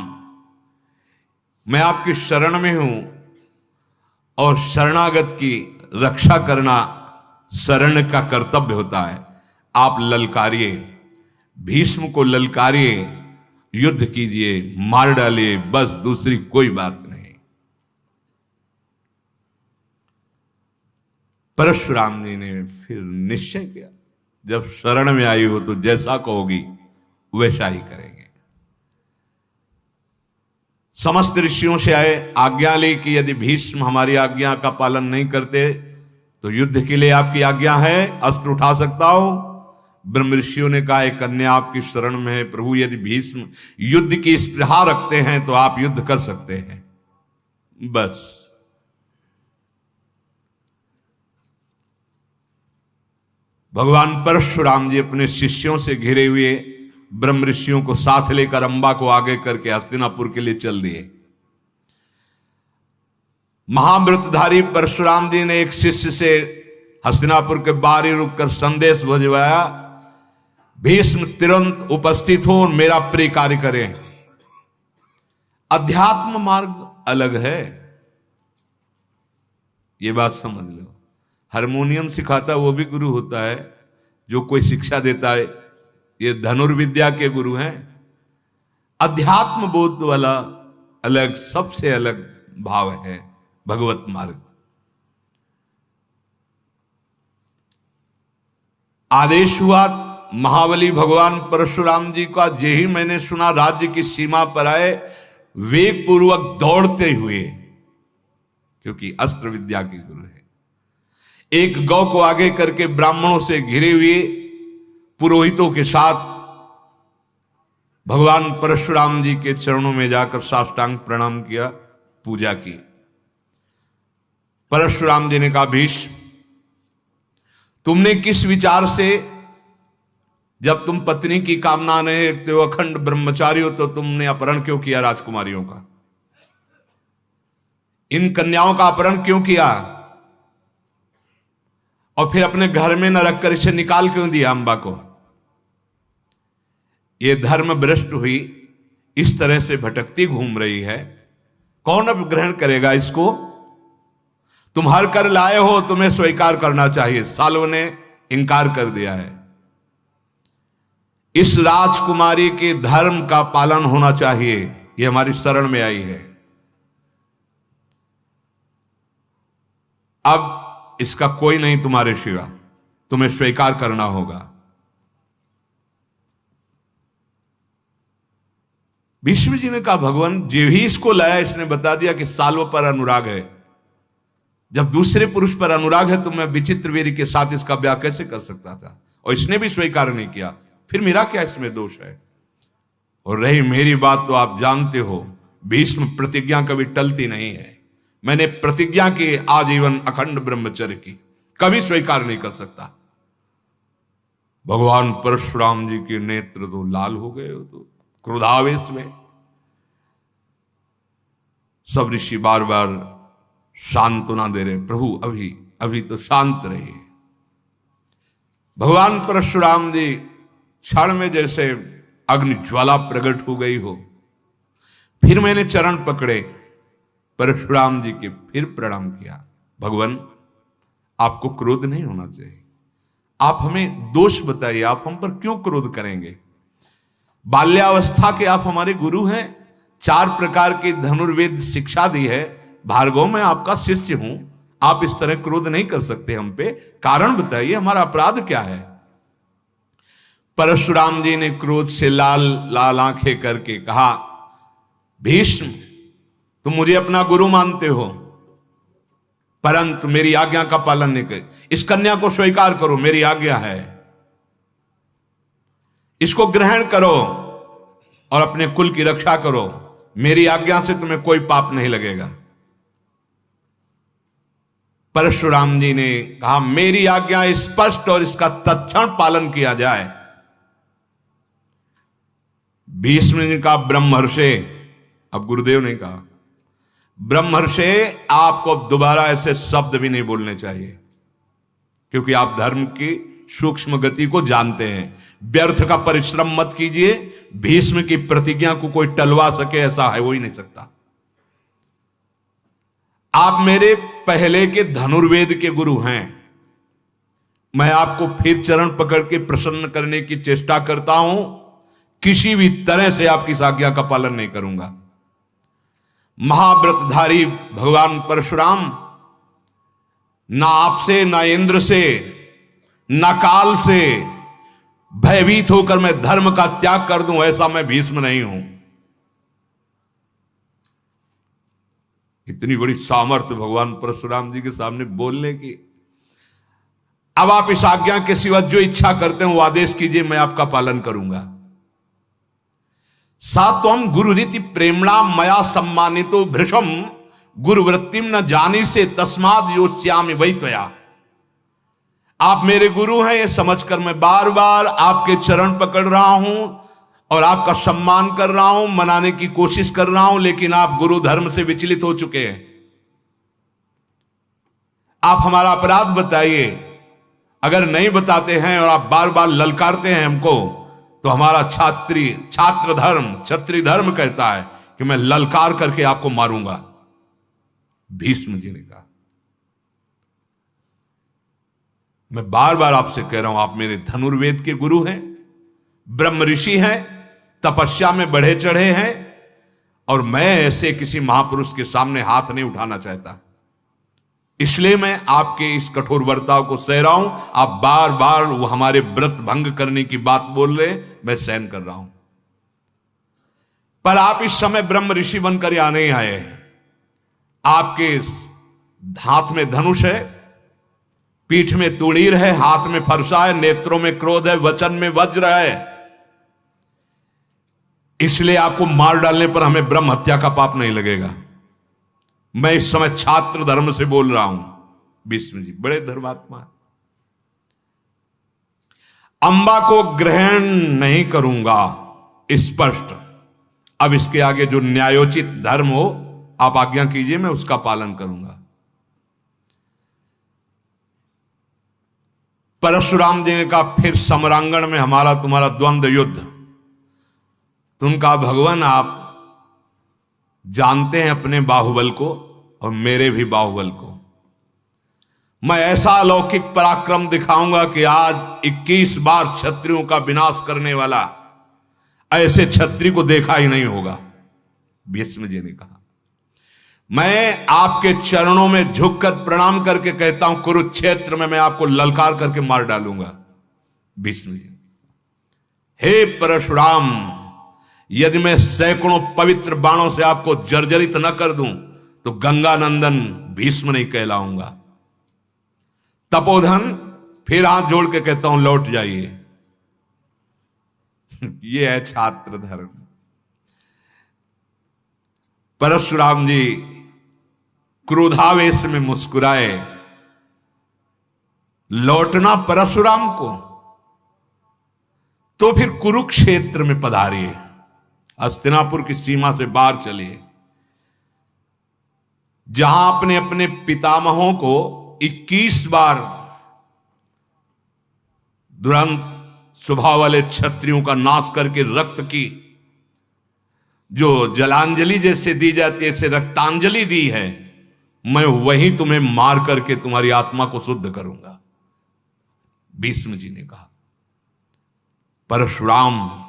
Speaker 1: मैं आपकी शरण में हूं और शरणागत की रक्षा करना शरण का कर्तव्य होता है। आप ललकारिए, भीष्म को ललकारिए, युद्ध कीजिए, मार डालिए, बस, दूसरी कोई बात नहीं। परशुराम जी ने फिर निश्चय किया, जब शरण में आई हो तो जैसा कहोगी वैसा ही करेंगे। समस्त ऋषियों से आए, आज्ञा ली कि यदि भीष्म हमारी आज्ञा का पालन नहीं करते तो युद्ध के लिए आपकी आज्ञा है, अस्त्र उठा सकता हो। ब्रह्म ऋषियों ने कहा, एक कन्या आपकी शरण में है प्रभु, यदि भीष्म युद्ध की स्पृहा रखते हैं तो आप युद्ध कर सकते हैं। बस भगवान परशुराम जी अपने शिष्यों से घिरे हुए ब्रह्म ऋषियों को साथ लेकर अंबा को आगे करके हस्तिनापुर के लिए चल दिए। महाव्रतधारी परशुराम जी ने एक शिष्य से हस्तिनापुर के बाहर ही रुककर संदेश भिजवाया, भीष्म तुरंत उपस्थित हो और मेरा प्रिय कार्य करें। अध्यात्म मार्ग अलग है, ये बात समझ लो। हारमोनियम सिखाता वो भी गुरु होता है, जो कोई शिक्षा देता है ये धनुर्विद्या के गुरु हैं। अध्यात्म बोध वाला अलग, सबसे अलग भाव है भगवत मार्ग। आदेश हुआ महाबली भगवान परशुराम जी का, जे ही मैंने सुना राज्य की सीमा पर आए, वेग पूर्वक दौड़ते हुए, क्योंकि अस्त्र विद्या के गुरु है, एक गौ को आगे करके ब्राह्मणों से घिरे हुए पुरोहितों के साथ भगवान परशुराम जी के चरणों में जाकर साष्टांग प्रणाम किया, पूजा की। परशुराम जी ने कहा, भीष्म तुमने किस विचार से, जब तुम पत्नी की कामना नहीं रखते हो, अखंड ब्रह्मचारी हो, तो तुमने अपहरण क्यों किया राजकुमारियों का? इन कन्याओं का अपहरण क्यों किया? और फिर अपने घर में न रखकर इसे निकाल क्यों दिया अंबा को? ये धर्म भ्रष्ट हुई, इस तरह से भटकती घूम रही है, कौन अब ग्रहण करेगा इसको? तुम हर कर लाए हो, तुम्हें स्वीकार करना चाहिए। सालों ने इनकार कर दिया है। इस राजकुमारी के धर्म का पालन होना चाहिए, ये हमारी शरण में आई है। अब इसका कोई नहीं तुम्हारे सिवा, तुम्हें स्वीकार करना होगा। भीष्म जी ने कहा, भगवान जो ही इसको लाया इसने बता दिया कि साल्व पर अनुराग है। जब दूसरे पुरुष पर अनुराग है तो मैं विचित्र वीर के साथ इसका ब्याह कैसे कर सकता था? और इसने भी स्वीकार नहीं किया, फिर मेरा क्या इसमें दोष है? और रही मेरी बात तो आप जानते हो, भीष्म प्रतिज्ञा कभी टलती नहीं है। मैंने प्रतिज्ञा की आजीवन अखंड ब्रह्मचर्य की, कभी स्वीकार नहीं कर सकता। भगवान परशुराम जी के नेत्र तो लाल हो गए, तो क्रोधावेश में सब ऋषि बार बार सांत्वना दे रहे, प्रभु अभी अभी तो शांत रहिए। भगवान परशुराम जी क्षण में जैसे अग्नि ज्वाला प्रकट हो गई हो। फिर मैंने चरण पकड़े परशुराम जी के, फिर प्रणाम किया। भगवान आपको क्रोध नहीं होना चाहिए, आप हमें दोष बताइए, आप हम पर क्यों क्रोध करेंगे? बाल्यावस्था के आप हमारे गुरु हैं, 4 प्रकार की धनुर्वेद शिक्षा दी है, भार्गव मैं आपका शिष्य हूं, आप इस तरह क्रोध नहीं कर सकते हम पे, कारण बताइए, हमारा अपराध क्या है? परशुराम जी ने क्रोध से लाल लाल आंखें करके कहा, भीष्म तुम मुझे अपना गुरु मानते हो, परंतु मेरी आज्ञा का पालन नहीं कर। इस कन्या को स्वीकार करो, मेरी आज्ञा है, इसको ग्रहण करो और अपने कुल की रक्षा करो। मेरी आज्ञा से तुम्हें कोई पाप नहीं लगेगा। परशुराम जी ने कहा, मेरी आज्ञा स्पष्ट और इसका तत्क्षण पालन किया जाए। भीष्म ने कहा, ब्रह्मर्षे, अब गुरुदेव ने कहा, ब्रह्मर्षे आपको दोबारा ऐसे शब्द भी नहीं बोलने चाहिए, क्योंकि आप धर्म की सूक्ष्म गति को जानते हैं। व्यर्थ का परिश्रम मत कीजिए, भीष्म की प्रतिज्ञा को कोई टलवा सके ऐसा है हो ही नहीं सकता। आप मेरे पहले के धनुर्वेद के गुरु हैं, मैं आपको फिर चरण पकड़ के प्रसन्न करने की चेष्टा करता हूं, किसी भी तरह से आपकी इस आज्ञा का पालन नहीं करूंगा। महाव्रतधारी भगवान परशुराम ना आपसे, ना इंद्र से, ना काल से भयभीत होकर मैं धर्म का त्याग कर दूं, ऐसा मैं भीष्म नहीं हूं। इतनी बड़ी सामर्थ्य भगवान परशुराम जी के सामने बोलने की। अब आप इस आज्ञा के सिवा जो इच्छा करते हैं वो आदेश कीजिए, मैं आपका पालन करूंगा। सात्वम गुरु रीति प्रेमणा मया सम्मानितो भृशम गुरुवृत्तिम न जानी से तस्माद योच्यामि वै त्वया। आप मेरे गुरु हैं ये समझकर मैं बार बार आपके चरण पकड़ रहा हूं और आपका सम्मान कर रहा हूं, मनाने की कोशिश कर रहा हूं, लेकिन आप गुरु धर्म से विचलित हो चुके हैं। आप हमारा अपराध बताइए। अगर नहीं बताते हैं और आप बार बार ललकारते हैं हमको, तो हमारा छात्र धर्म, क्षत्रिय धर्म कहता है कि मैं ललकार करके आपको मारूंगा। भीष्म जी ने कहा, मैं बार बार आपसे कह रहा हूं, आप मेरे धनुर्वेद के गुरु हैं, ब्रह्म ऋषि हैं, तपस्या में बढ़े चढ़े हैं, और मैं ऐसे किसी महापुरुष के सामने हाथ नहीं उठाना चाहता। इसलिए मैं आपके इस कठोर बर्ताव को सह रहा हूं। आप बार बार वो हमारे व्रत भंग करने की बात बोल रहे, मैं सहन कर रहा हूं। पर आप इस समय ब्रह्म ऋषि बनकर यहां नहीं आए हैं। आपके हाथ में धनुष है, पीठ में तुड़ीर है, हाथ में फरसा है, नेत्रों में क्रोध है, वचन में वज्र है। इसलिए आपको मार डालने पर हमें ब्रह्म हत्या का पाप नहीं लगेगा। मैं इस समय छात्र धर्म से बोल रहा हूं। भीष्म जी बड़े धर्मात्मा। अंबा को ग्रहण नहीं करूंगा, स्पष्ट। अब इसके आगे जो न्यायोचित धर्म हो आप आज्ञा कीजिए, मैं उसका पालन करूंगा। परशुराम जी ने कहा, फिर समरांगण में हमारा तुम्हारा द्वंद्व युद्ध। तुम कहा, भगवान आप जानते हैं अपने बाहुबल को और मेरे भी बाहुबल को। मैं ऐसा अलौकिक पराक्रम दिखाऊंगा कि आज 21 बार क्षत्रियों का विनाश करने वाला ऐसे क्षत्रिय को देखा ही नहीं होगा। भीष्म जी ने कहा, मैं आपके चरणों में झुककर प्रणाम करके कहता हूं, कुरुक्षेत्र में मैं आपको ललकार करके मार डालूंगा। भीष्म जी, हे परशुराम, यदि मैं सैकड़ों पवित्र बाणों से आपको जर्जरित न कर दूं तो गंगा नंदन भीष्म नहीं कहलाऊंगा। तपोधन, फिर हाथ जोड़ के कहता हूं लौट जाइए। ये है छात्र धर्म। परशुराम जी क्रोधावेश में मुस्कुराए। लौटना परशुराम को, तो फिर कुरुक्षेत्र में पधारिए, हस्तिनापुर की सीमा से बाहर चलिए, जहां अपने अपने पितामहों को 21 बार दुरंत स्वभाव वाले क्षत्रियों का नाश करके रक्त की जो जलांजलि जैसे दी जाती है, ऐसे रक्तांजलि दी है, मैं वहीं तुम्हें मार करके तुम्हारी आत्मा को शुद्ध करूंगा। भीष्म जी ने कहा, परशुराम,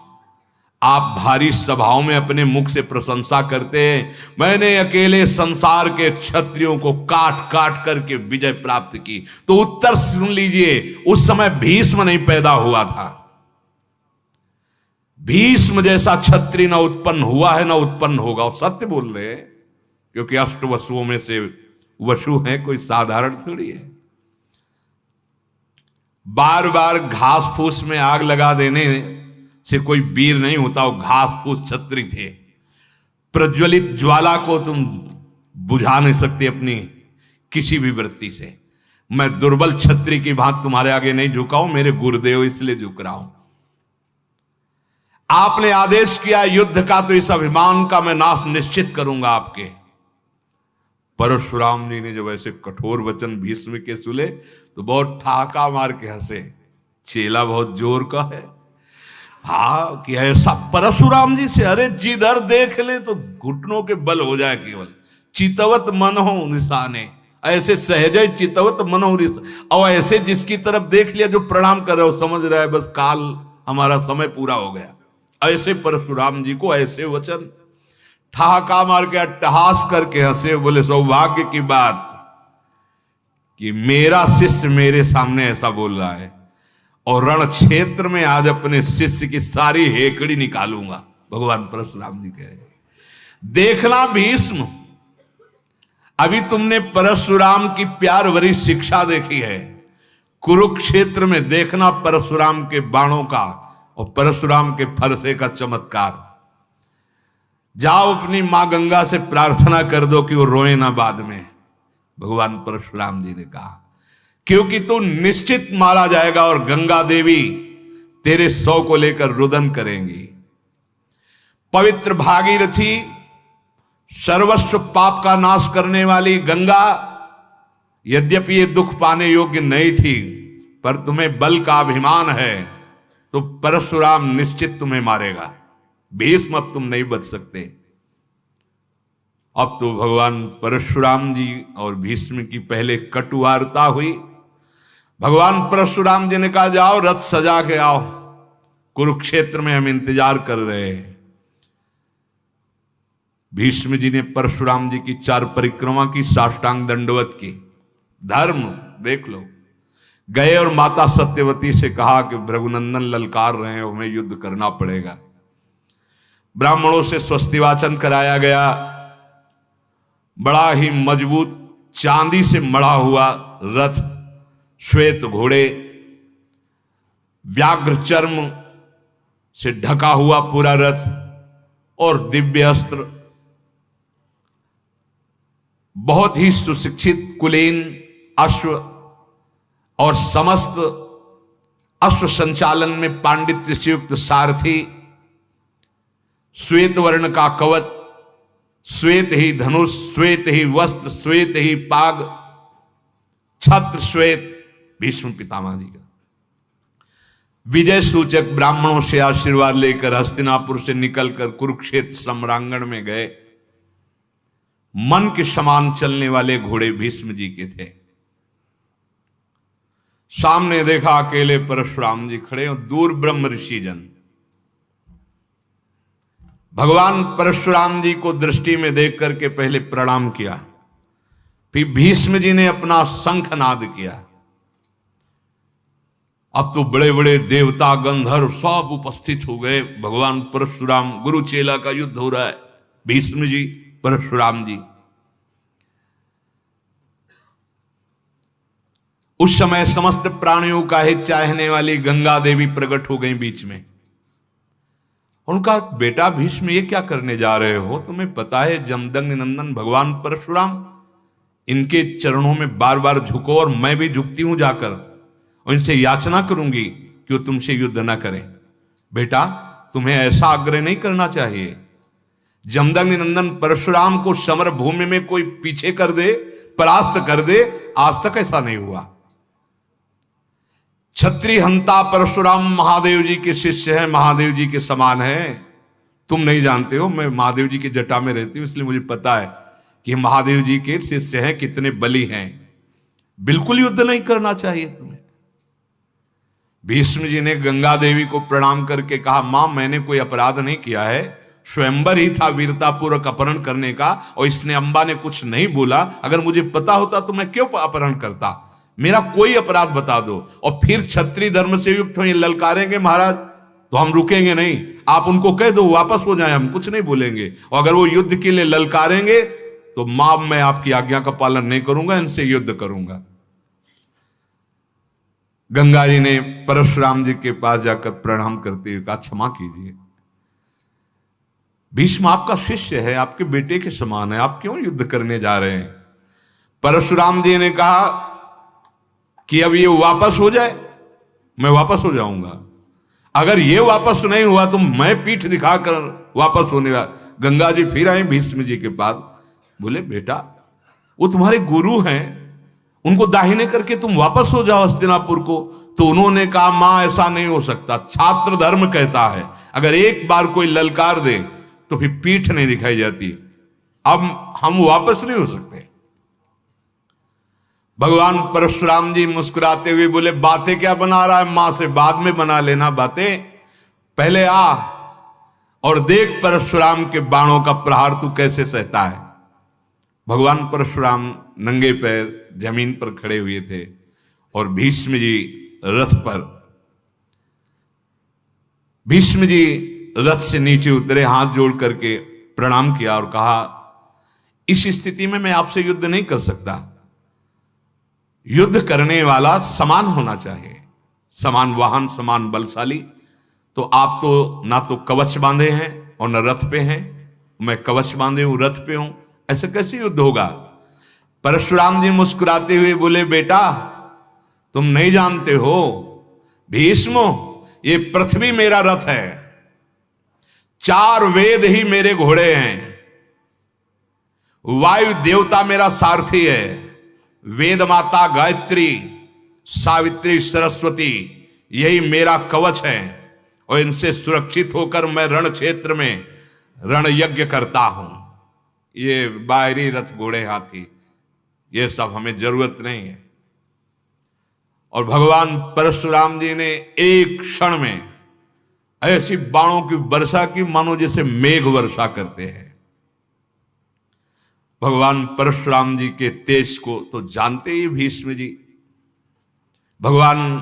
Speaker 1: आप भारी सभाओं में अपने मुख से प्रशंसा करते हैं, मैंने अकेले संसार के क्षत्रियों को काट काट करके विजय प्राप्त की। तो उत्तर सुन लीजिए, उस समय भीष्म नहीं पैदा हुआ था। भीष्म जैसा क्षत्रिय न उत्पन्न हुआ है, न उत्पन्न होगा। और सत्य बोल रहे हैं, क्योंकि अष्ट वसुओं में से वसु है, कोई साधारण थोड़ी है। बार बार घास फूस में आग लगा देने से कोई वीर नहीं होता। वो घास फूस क्षत्रिय थे। प्रज्वलित ज्वाला को तुम बुझा नहीं सकते अपनी किसी भी वृत्ति से। मैं दुर्बल क्षत्रिय की भांति तुम्हारे आगे नहीं झुका हूं, मेरे गुरुदेव इसलिए झुक रहा हूं। आपने आदेश किया युद्ध का, तो इस अभिमान का मैं नाश निश्चित करूंगा आपके। परशुराम जी ने जब ऐसे कठोर वचन भीष्म के सुने तो बहुत ठाका मार के हंसे। चेला बहुत जोर का है। हाँ, कि ऐसा परशुराम जी से, अरे जिधर देख ले तो घुटनों के बल हो जाए केवल। चितवत मन हो निशाने, ऐसे सहजय चितवत मनोहरित, और ऐसे जिसकी तरफ देख लिया जो प्रणाम कर रहे हो समझ रहा है बस काल हमारा समय पूरा हो गया। ऐसे परशुराम जी को ऐसे वचन, ठहाका मार के अट्टहास करके हंसे, बोले सौभाग्य की बात कि मेरा शिष्य मेरे सामने ऐसा बोल रहा है, और रण क्षेत्र में आज अपने शिष्य की सारी हेकड़ी निकालूंगा। भगवान परशुराम जी कह रहे, देखना भीष्म, अभी तुमने परशुराम की प्यार भरी शिक्षा देखी है, कुरुक्षेत्र में देखना परशुराम के बाणों का और परशुराम के फरसे का चमत्कार। जाओ अपनी मां गंगा से प्रार्थना कर दो कि वो रोए ना बाद में। भगवान परशुराम जी ने कहा, क्योंकि तू निश्चित मारा जाएगा और गंगा देवी तेरे शव को लेकर रुदन करेंगी। पवित्र भागीरथी, सर्वस्व पाप का नाश करने वाली गंगा, यद्यपि ये दुख पाने योग्य नहीं थी, पर तुम्हें बल का अभिमान है तो परशुराम निश्चित तुम्हें मारेगा। भीष्म, अब तुम नहीं बच सकते। अब तो भगवान परशुराम जी और भीष्म की पहले कटु वार्ता हुई। भगवान परशुराम जी ने कहा, जाओ रथ सजा के आओ, कुरुक्षेत्र में हम इंतजार कर रहे हैं। भीष्म जी ने परशुराम जी की 4 परिक्रमा की, साष्टांग दंडवत की। धर्म देख लो, गए और माता सत्यवती से कहा कि भृगुनंदन ललकार रहे हैं, हमें युद्ध करना पड़ेगा। ब्राह्मणों से स्वस्तिवाचन कराया गया। बड़ा ही मजबूत चांदी से मढ़ा हुआ रथ, श्वेत घोड़े, व्याघ्र चर्म से ढका हुआ पूरा रथ और दिव्य अस्त्र, बहुत ही सुशिक्षित कुलीन अश्व और समस्त अश्व संचालन में पांडित्य से युक्त सारथी, श्वेत वर्ण का कवच, श्वेत ही धनुष, श्वेत ही वस्त्र, श्वेत ही पाग, छत्र श्वेत। भीष्म पितामह जी का विजय सूचक ब्राह्मणों से आशीर्वाद लेकर हस्तिनापुर से निकलकर कुरुक्षेत्र सम्रांगण में गए। मन के समान चलने वाले घोड़े भीष्म जी के थे। सामने देखा अकेले परशुराम जी खड़े और दूर ब्रह्म ऋषि जन। भगवान परशुराम जी को दृष्टि में देख करके पहले प्रणाम किया, फिर भीष्म जी ने अपना शंखनाद किया। अब तो बड़े बड़े देवता गंधर्व सब उपस्थित हो गए। भगवान परशुराम, गुरु चेला का युद्ध हो रहा है। भीष्म जी, परशुराम जी। उस समय समस्त प्राणियों का हित चाहने वाली गंगा देवी प्रकट हो गई बीच में। उनका, बेटा भीष्म ये क्या करने जा रहे हो? तुम्हें पता है जमदग्नि नंदन भगवान परशुराम, इनके चरणों में बार बार झुको, और मैं भी झुकती हूं जाकर, और इनसे याचना करूंगी कि वो तुमसे युद्ध ना करें। बेटा, तुम्हें ऐसा आग्रह नहीं करना चाहिए। जमदग्नि नंदन परशुराम को समर भूमि में कोई पीछे कर दे, परास्त कर दे, आज तक ऐसा नहीं हुआ। क्षत्रिय हंता परशुराम महादेव जी के शिष्य हैं, महादेव जी के समान है। तुम नहीं जानते हो, मैं महादेव जी की जटा में रहती हूं, इसलिए मुझे पता है कि महादेव जी के शिष्य हैं, कितने बली हैं। बिल्कुल युद्ध नहीं करना चाहिए तुम्हें। भीष्म जी ने गंगा देवी को प्रणाम करके कहा, मां, मैंने कोई अपराध नहीं किया है। स्वयंवर ही था वीरतापूर्वक अपहरण करने का, और इसने अंबा ने कुछ नहीं बोला। अगर मुझे पता होता तो मैं क्यों अपहरण करता? मेरा कोई अपराध बता दो। और फिर क्षत्रिय धर्म से युक्त हो ये ललकारेंगे महाराज, तो हम रुकेंगे नहीं। आप उनको कह दो वापस हो जाए, हम कुछ नहीं बोलेंगे। और अगर वो युद्ध के लिए ललकारेंगे तो मां, मैं आपकी आज्ञा का पालन नहीं करूंगा, इनसे युद्ध करूंगा। गंगा जी ने परशुराम जी के पास जाकर प्रणाम करते हुए कहा, क्षमा कीजिए भीष्म, आपका शिष्य है, आपके बेटे के समान है, आप क्यों युद्ध करने जा रहे हैं? परशुराम जी ने कहा कि अब ये वापस हो जाए, मैं वापस हो जाऊंगा। अगर ये वापस नहीं हुआ तो मैं पीठ दिखाकर वापस होने वाला। गंगा जी फिर आए भीष्म जी के पास, बोले, बेटा, वो तुम्हारे गुरु हैं, उनको दाहिने करके तुम वापस हो जाओ हस्तिनापुर को। तो उन्होंने कहा, मां, ऐसा नहीं हो सकता। छात्र धर्म कहता है अगर एक बार कोई ललकार दे तो फिर पीठ नहीं दिखाई जाती। अब हम वापस नहीं हो सकते। भगवान परशुराम जी मुस्कुराते हुए बोले, बातें क्या बना रहा है, मां से बाद में बना लेना बातें, पहले आ और देख परशुराम के बाणों का प्रहार तू कैसे सहता है। भगवान परशुराम नंगे पैर जमीन पर खड़े हुए थे और भीष्म जी रथ पर, भीष्म जी रथ से नीचे उतरे, हाथ जोड़ करके प्रणाम किया और कहा, इस स्थिति में मैं आपसे युद्ध नहीं कर सकता। युद्ध करने वाला समान होना चाहिए, समान वाहन, समान बलशाली। तो आप तो ना तो कवच बांधे हैं और न रथ पे हैं, मैं कवच बांधे हूं, रथ पे हूं, ऐसे कैसे युद्ध होगा। परशुराम जी मुस्कुराते हुए बोले, बेटा तुम नहीं जानते हो भीष्म, ये पृथ्वी मेरा रथ है, 4 वेद ही मेरे घोड़े हैं, वायु देवता मेरा सारथी है, वेद माता गायत्री, सावित्री, सरस्वती यही मेरा कवच है, और इनसे सुरक्षित होकर मैं रण क्षेत्र में रण यज्ञ करता हूं। ये बाहरी रथ घोड़े हाथी ये सब हमें जरूरत नहीं है। और भगवान परशुराम जी ने एक क्षण में ऐसी बाणों की वर्षा की मानो जैसे मेघ वर्षा करते हैं। भगवान परशुराम जी के तेज को तो जानते ही भीष्म जी। भगवान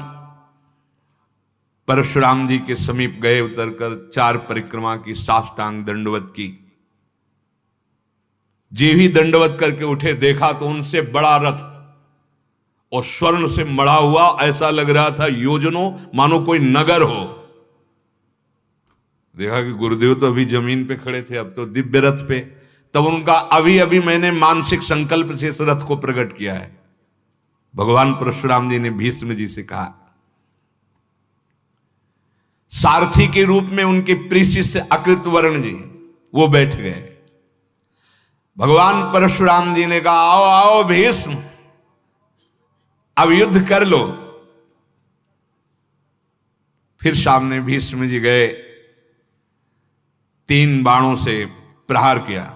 Speaker 1: परशुराम जी के समीप गए, उतरकर 4 परिक्रमा की, साष्टांग दंडवत की। जे ही दंडवत करके उठे, देखा तो उनसे बड़ा रथ और स्वर्ण से मढ़ा हुआ, ऐसा लग रहा था योजनों मानो कोई नगर हो। देखा कि गुरुदेव तो अभी जमीन पे खड़े थे, अब तो दिव्य रथ पे। तब उनका अभी अभी मैंने मानसिक संकल्प से इस रथ को प्रकट किया है। भगवान परशुराम जी ने भीष्म जी से कहा, सारथी के रूप में उनके प्रिय शिष्य अकृतवर्ण जी वो बैठ गए। भगवान परशुराम जी ने कहा, आओ आओ भीष्म, अब युद्ध कर लो। फिर सामने भीष्म जी गए, 3 बाणों से प्रहार किया,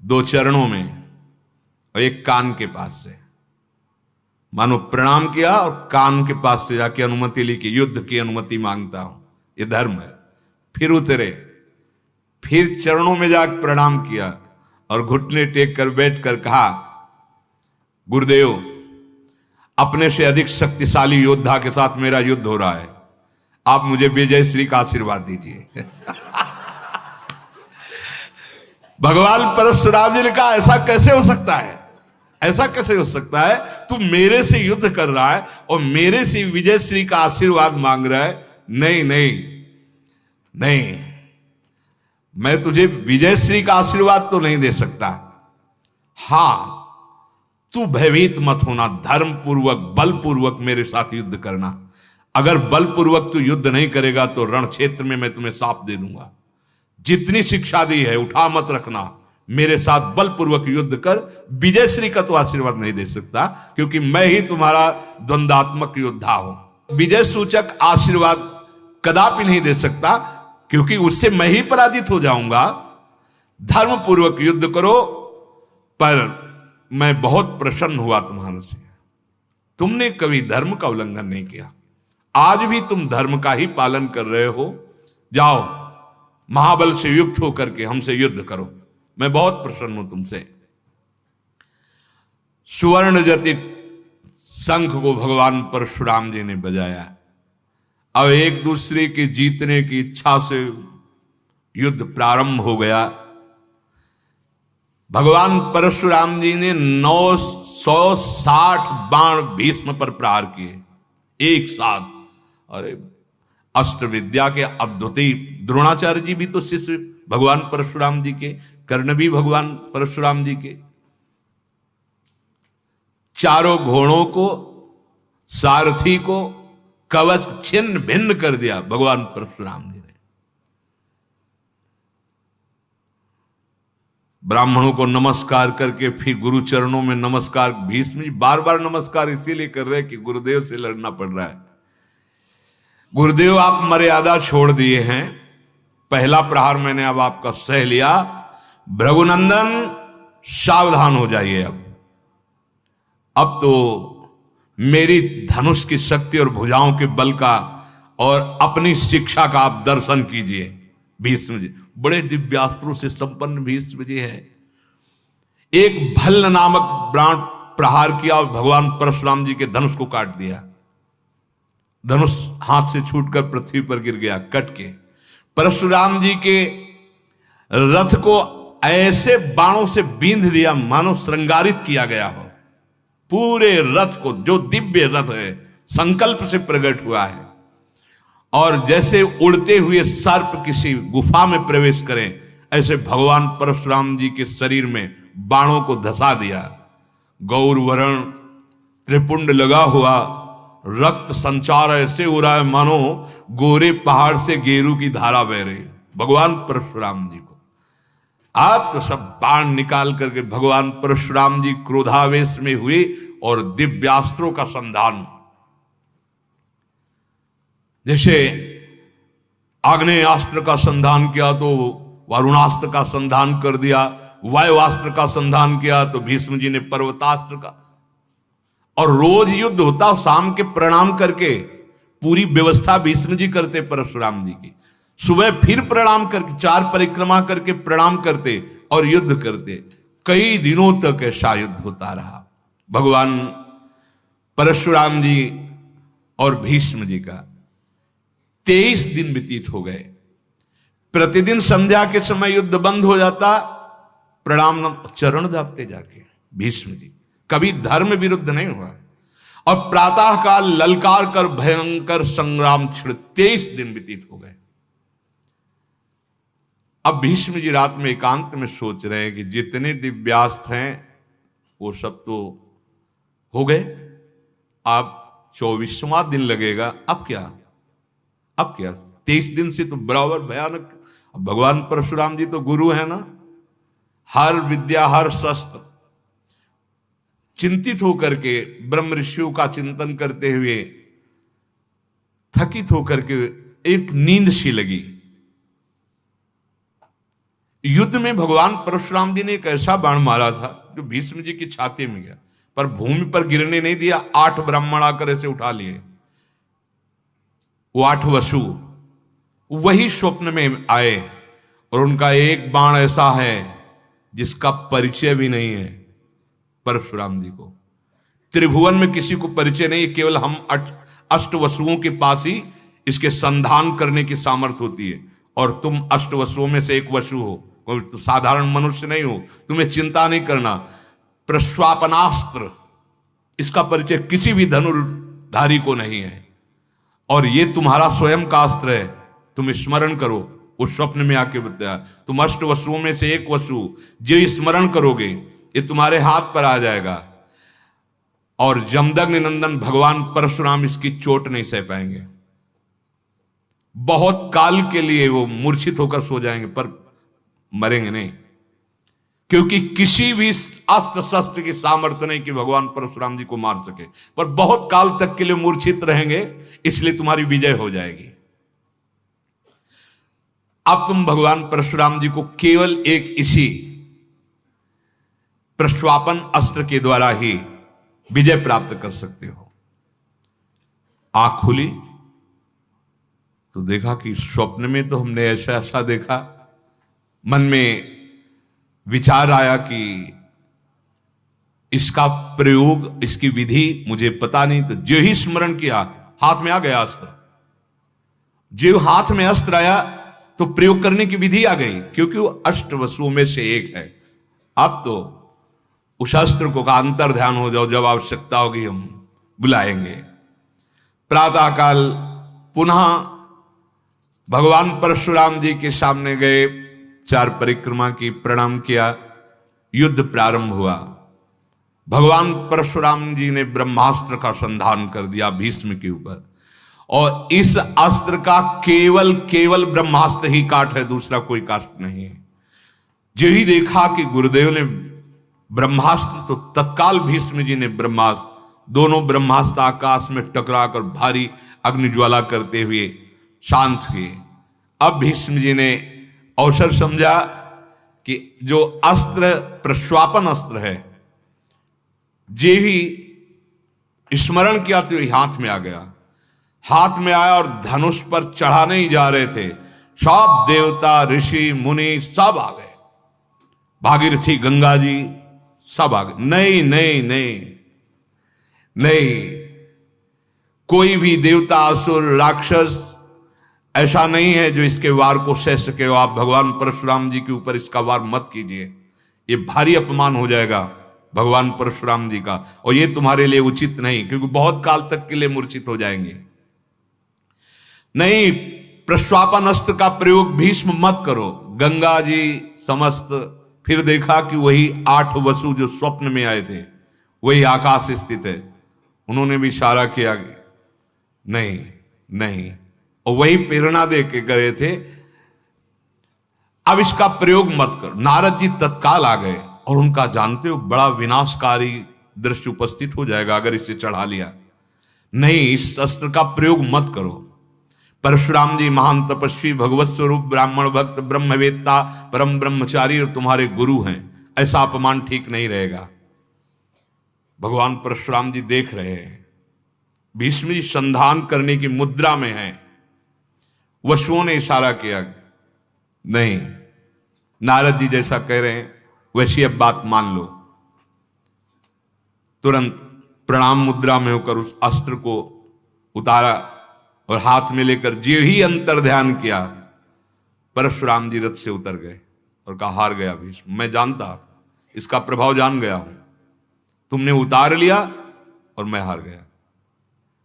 Speaker 1: 2 चरणों में और 1 कान के पास से। मानो प्रणाम किया और कान के पास से जाके अनुमति ली कि युद्ध की अनुमति मांगता हूं, ये धर्म है। फिर उतरे, फिर चरणों में जाकर प्रणाम किया और घुटने टेक कर बैठ कर कहा, गुरुदेव अपने से अधिक शक्तिशाली योद्धा के साथ मेरा युद्ध हो रहा है, आप मुझे विजय श्री का आशीर्वाद दीजिए। भगवान परशुराम जी ने कहा, ऐसा कैसे हो सकता है, ऐसा कैसे हो सकता है, तू मेरे से युद्ध कर रहा है और मेरे से विजय श्री का आशीर्वाद मांग रहा है। नहीं नहीं नहीं, मैं तुझे विजय श्री का आशीर्वाद तो नहीं दे सकता। हां, तू भयभीत मत होना, धर्म पूर्वक बलपूर्वक मेरे साथ युद्ध करना। अगर बलपूर्वक तू युद्ध नहीं करेगा तो रण क्षेत्र में मैं तुम्हें साप दे दूंगा। जितनी शिक्षा दी है उठा मत रखना, मेरे साथ बलपूर्वक युद्ध कर। विजय श्री का तो आशीर्वाद नहीं दे सकता, क्योंकि मैं ही तुम्हारा द्वंद्वात्मक योद्धा हूं। विजय सूचक आशीर्वाद कदापि नहीं दे सकता, क्योंकि उससे मैं ही पराजित हो जाऊंगा। धर्म पूर्वक युद्ध करो। पर मैं बहुत प्रसन्न हुआ तुम्हारे से, तुमने कभी धर्म का उल्लंघन नहीं किया, आज भी तुम धर्म का ही पालन कर रहे हो। जाओ महाबल से युक्त होकर के हमसे युद्ध करो, मैं बहुत प्रसन्न हूं तुमसे। सुवर्ण जटित शंख को भगवान परशुराम जी ने बजाया। अब एक दूसरे के जीतने की इच्छा से युद्ध प्रारंभ हो गया। भगवान परशुराम जी ने 960 बाण भीष्म पर प्रहार किए एक साथ। अरे अस्त्र विद्या के अद्वितीय द्रोणाचार्य जी भी तो शिष्य भगवान परशुराम जी के, कर्ण भी भगवान परशुराम जी के। चारों घोड़ों को, सारथी को कवच छिन्न भिन्न कर दिया भगवान परशुराम जी ने। ब्राह्मणों को नमस्कार करके फिर गुरु चरणों में नमस्कार। भीष्म जी बार बार नमस्कार इसीलिए कर रहे हैं कि गुरुदेव से लड़ना पड़ रहा है। गुरुदेव आप मर्यादा छोड़ दिए हैं, पहला प्रहार मैंने अब आपका सह लिया, भृगुनंदन सावधान हो जाइए। अब अब तो मेरी धनुष की शक्ति और भुजाओं के बल का और अपनी शिक्षा का आप दर्शन कीजिए। भीष्म जी बड़े दिव्यास्त्रों से संपन्न भीष्म जी है। एक भल्ल नामक बाण प्रहार किया और भगवान परशुराम जी के धनुष को काट दिया। धनुष हाथ से छूटकर पृथ्वी पर गिर गया कट के। परशुराम जी के रथ को ऐसे बाणों से बींध दिया मानो श्रृंगारित किया गया हो। पूरे रथ को, जो दिव्य रथ है, संकल्प से प्रकट हुआ है। और जैसे उड़ते हुए सर्प किसी गुफा में प्रवेश करें, ऐसे भगवान परशुराम जी के शरीर में बाणों को धसा दिया। गौरवर्ण त्रिपुंड लगा हुआ, रक्त संचार ऐसे हो रहा है मानो गोरे पहाड़ से गेरू की धारा बह रही। भगवान परशुराम जी को आप तो सब बाण निकाल करके भगवान परशुराम जी क्रोधावेश में हुए और दिव्यास्त्रों का संधान, जैसे आग्नेयास्त्र का संधान किया तो वरुणास्त्र का संधान कर दिया, वायुवास्त्र का संधान किया तो भीष्म जी ने पर्वतास्त्र का। और रोज युद्ध होता, शाम के प्रणाम करके पूरी व्यवस्था भीष्म जी करते परशुराम जी की। सुबह फिर प्रणाम करके 4 परिक्रमा करके प्रणाम करते और युद्ध करते। कई दिनों तक ऐसा युद्ध होता रहा भगवान परशुराम जी और भीष्म जी का। 23 दिन व्यतीत हो गए। प्रतिदिन संध्या के समय युद्ध बंद हो जाता, प्रणाम चरण दाबते जाके भीष्म जी। कभी धर्म विरुद्ध नहीं हुआ। और प्रातः काल ललकार कर भयंकर संग्राम छिड़ 23 दिन व्यतीत हो गए। अब भीष्म जी रात में एकांत में सोच रहे हैं कि जितने दिव्यास्त्र हैं वो सब तो हो गए, अब 24वां दिन लगेगा। अब क्या 23 दिन से तो बराबर भयानक। भगवान परशुराम जी तो गुरु है ना, हर विद्या हर शस्त्र। चिंतित होकर के ब्रह्म ऋषियों का चिंतन करते हुए थकित होकर के एक नींद सी लगी। युद्ध में भगवान परशुराम जी ने एक ऐसा बाण मारा था जो भीष्म जी की छाती में गया, पर भूमि पर गिरने नहीं दिया। 8 ब्राह्मण आकर ऐसे उठा लिए। वो 8 वसु वही स्वप्न में आए और उनका एक बाण ऐसा है जिसका परिचय भी नहीं है परशुराम जी को। त्रिभुवन में किसी को परिचय नहीं, केवल हम 8 वसुओं के पास ही इसके संधान करने की सामर्थ्य होती है। और तुम 8 वसुओं में से एक वसु हो, कोई तो साधारण मनुष्य नहीं हो। तुम्हें चिंता नहीं करना। प्रश्वापनास्त्र, इसका परिचय किसी भी धनुर्धारी को नहीं है। और ये तुम्हारा स्वयं का अस्त्र है, तुम स्मरण करो। उस स्वप्न में आके बताया, तुम 8 वसुओं में से एक वसु जो स्मरण करोगे ये तुम्हारे हाथ पर आ जाएगा। और जमदग्नि नंदन भगवान परशुराम इसकी चोट नहीं सह पाएंगे। बहुत काल के लिए वो मूर्छित होकर सो जाएंगे, पर मरेंगे नहीं, क्योंकि किसी भी अस्त्र शस्त्र की सामर्थ्य नहीं कि भगवान परशुराम जी को मार सके। पर बहुत काल तक के लिए मूर्छित रहेंगे, इसलिए तुम्हारी विजय हो जाएगी। अब तुम भगवान परशुराम जी को केवल एक इसी प्रश्वापन अस्त्र के द्वारा ही विजय प्राप्त कर सकते हो। आंख खुली तो देखा कि स्वप्न में तो हमने ऐसा ऐसा देखा। मन में विचार आया कि इसका प्रयोग, इसकी विधि मुझे पता नहीं। तो जो ही स्मरण किया, हाथ में आ गया अस्त्र। जो हाथ में अस्त्र आया तो प्रयोग करने की विधि आ गई, क्योंकि वो 8 वसुओं में से एक है। अब तो उस अस्त्र को का अंतर ध्यान हो जाओ, जब आवश्यकता होगी हम बुलाएंगे। प्रातःकाल पुनः भगवान परशुराम जी के सामने गए, 4 परिक्रमा की, प्रणाम किया, युद्ध प्रारंभ हुआ। भगवान परशुराम जी ने ब्रह्मास्त्र का संधान कर दिया भीष्म के ऊपर। और इस अस्त्र का केवल ब्रह्मास्त्र ही काट है, दूसरा कोई काट नहीं है। जो ही देखा कि गुरुदेव ने ब्रह्मास्त्र, तो तत्काल भीष्म जी ने ब्रह्मास्त्र, दोनों ब्रह्मास्त्र आकाश में टकराकर भारी अग्निज्वाला करते हुए शांत हुए। अब भीष्म जी ने अवसर समझा कि जो अस्त्र प्रश्वापन अस्त्र है, जे ही स्मरण किया तो हाथ में आ गया, हाथ में आया और धनुष पर चढ़ाने ही जा रहे थे, सब देवता ऋषि मुनि सब आ गए, भागीरथी गंगा जी सब आ गए। नहीं नहीं नहीं नहीं, कोई भी देवता असुर राक्षस ऐसा नहीं है जो इसके वार को सह सके। आप भगवान परशुराम जी के ऊपर इसका वार मत कीजिए, ये भारी अपमान हो जाएगा भगवान परशुराम जी का, और ये तुम्हारे लिए उचित नहीं, क्योंकि बहुत काल तक के लिए मूर्छित हो जाएंगे। नहीं, प्रश्वापन अस्त्र का प्रयोग भीष्म मत करो। गंगा जी समस्त, फिर देखा कि वही 8 वसु जो स्वप्न में आए थे वही आकाश स्थित है, उन्होंने भी इशारा किया नहीं नहीं, और वही प्रेरणा दे के गए थे, अब इसका प्रयोग मत करो। नारद जी तत्काल आ गए और उनका जानते हो बड़ा विनाशकारी दृश्य उपस्थित हो जाएगा अगर इसे चढ़ा लिया। नहीं, इस अस्त्र का प्रयोग मत करो। परशुराम जी महान तपस्वी, भगवत स्वरूप, ब्राह्मण भक्त, ब्रह्मवेत्ता, परम ब्रह्मचारी और तुम्हारे गुरु हैं, ऐसा अपमान ठीक नहीं रहेगा। भगवान परशुराम जी देख रहे हैं, भीष्म जी संधान करने की मुद्रा में हैं। वसुओं ने इशारा किया नहीं, नारद जी जैसा कह रहे हैं वैसी अब बात मान लो। तुरंत प्रणाम मुद्रा में होकर उस अस्त्र को उतारा और हाथ में लेकर जो ही अंतर ध्यान किया, परशुराम जी रथ से उतर गए और कहा हार गया भीष्म, मैं जानता था, इसका प्रभाव जान गया हूं, तुमने उतार लिया और मैं हार गया।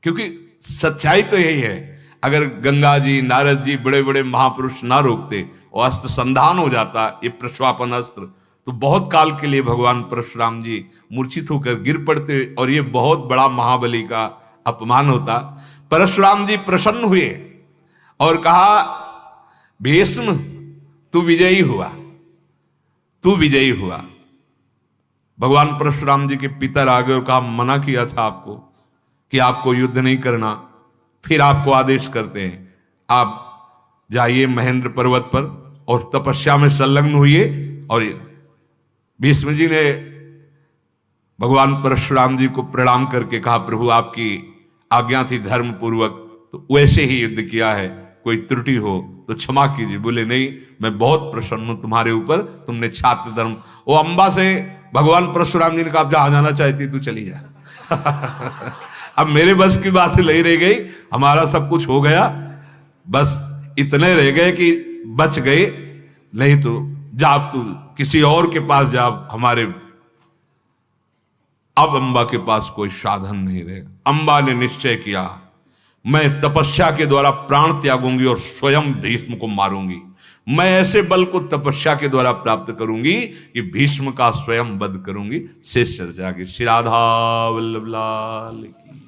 Speaker 1: क्योंकि सच्चाई तो यही है, अगर गंगा जी नारद जी बड़े बड़े महापुरुष ना रोकते और अस्त्र संधान हो जाता, ये प्रश्वापन अस्त्र, तो बहुत काल के लिए भगवान परशुराम जी मूर्छित होकर गिर पड़ते और ये बहुत बड़ा महाबली का अपमान होता। परशुराम जी प्रसन्न हुए और कहा भीष्म तू विजयी हुआ, तू विजयी हुआ। भगवान परशुराम जी के पितर आ गए और कहा मना किया था आपको कि आपको युद्ध नहीं करना, फिर आपको आदेश करते हैं आप जाइए महेंद्र पर्वत पर और तपस्या में संलग्न हुई। और भीष्म जी ने भगवान परशुराम जी को प्रणाम करके कहा प्रभु आपकी आज्ञा थी धर्म पूर्वक, तो वैसे ही युद्ध किया है, कोई त्रुटि हो तो क्षमा कीजिए। बोले नहीं, मैं बहुत प्रसन्न हूं तुम्हारे ऊपर, तुमने छात्र धर्म। वो अंबा से भगवान परशुराम जी ने कहा आप जहां जाना चाहती तू चली जा। अब मेरे बस की बात नहीं रह गई, हमारा सब कुछ हो गया, बस इतने रह गए कि बच गए, नहीं तो जा तू किसी और के पास जा, हमारे अब अंबा के पास कोई साधन नहीं रहे। अंबा ने निश्चय किया मैं तपस्या के द्वारा प्राण त्यागूंगी और स्वयं भीष्म को मारूंगी। मैं ऐसे बल को तपस्या के द्वारा प्राप्त करूंगी कि भीष्म का स्वयं वध करूंगी। शेष चर्चा की। श्री राधा वल्लभ लाल की।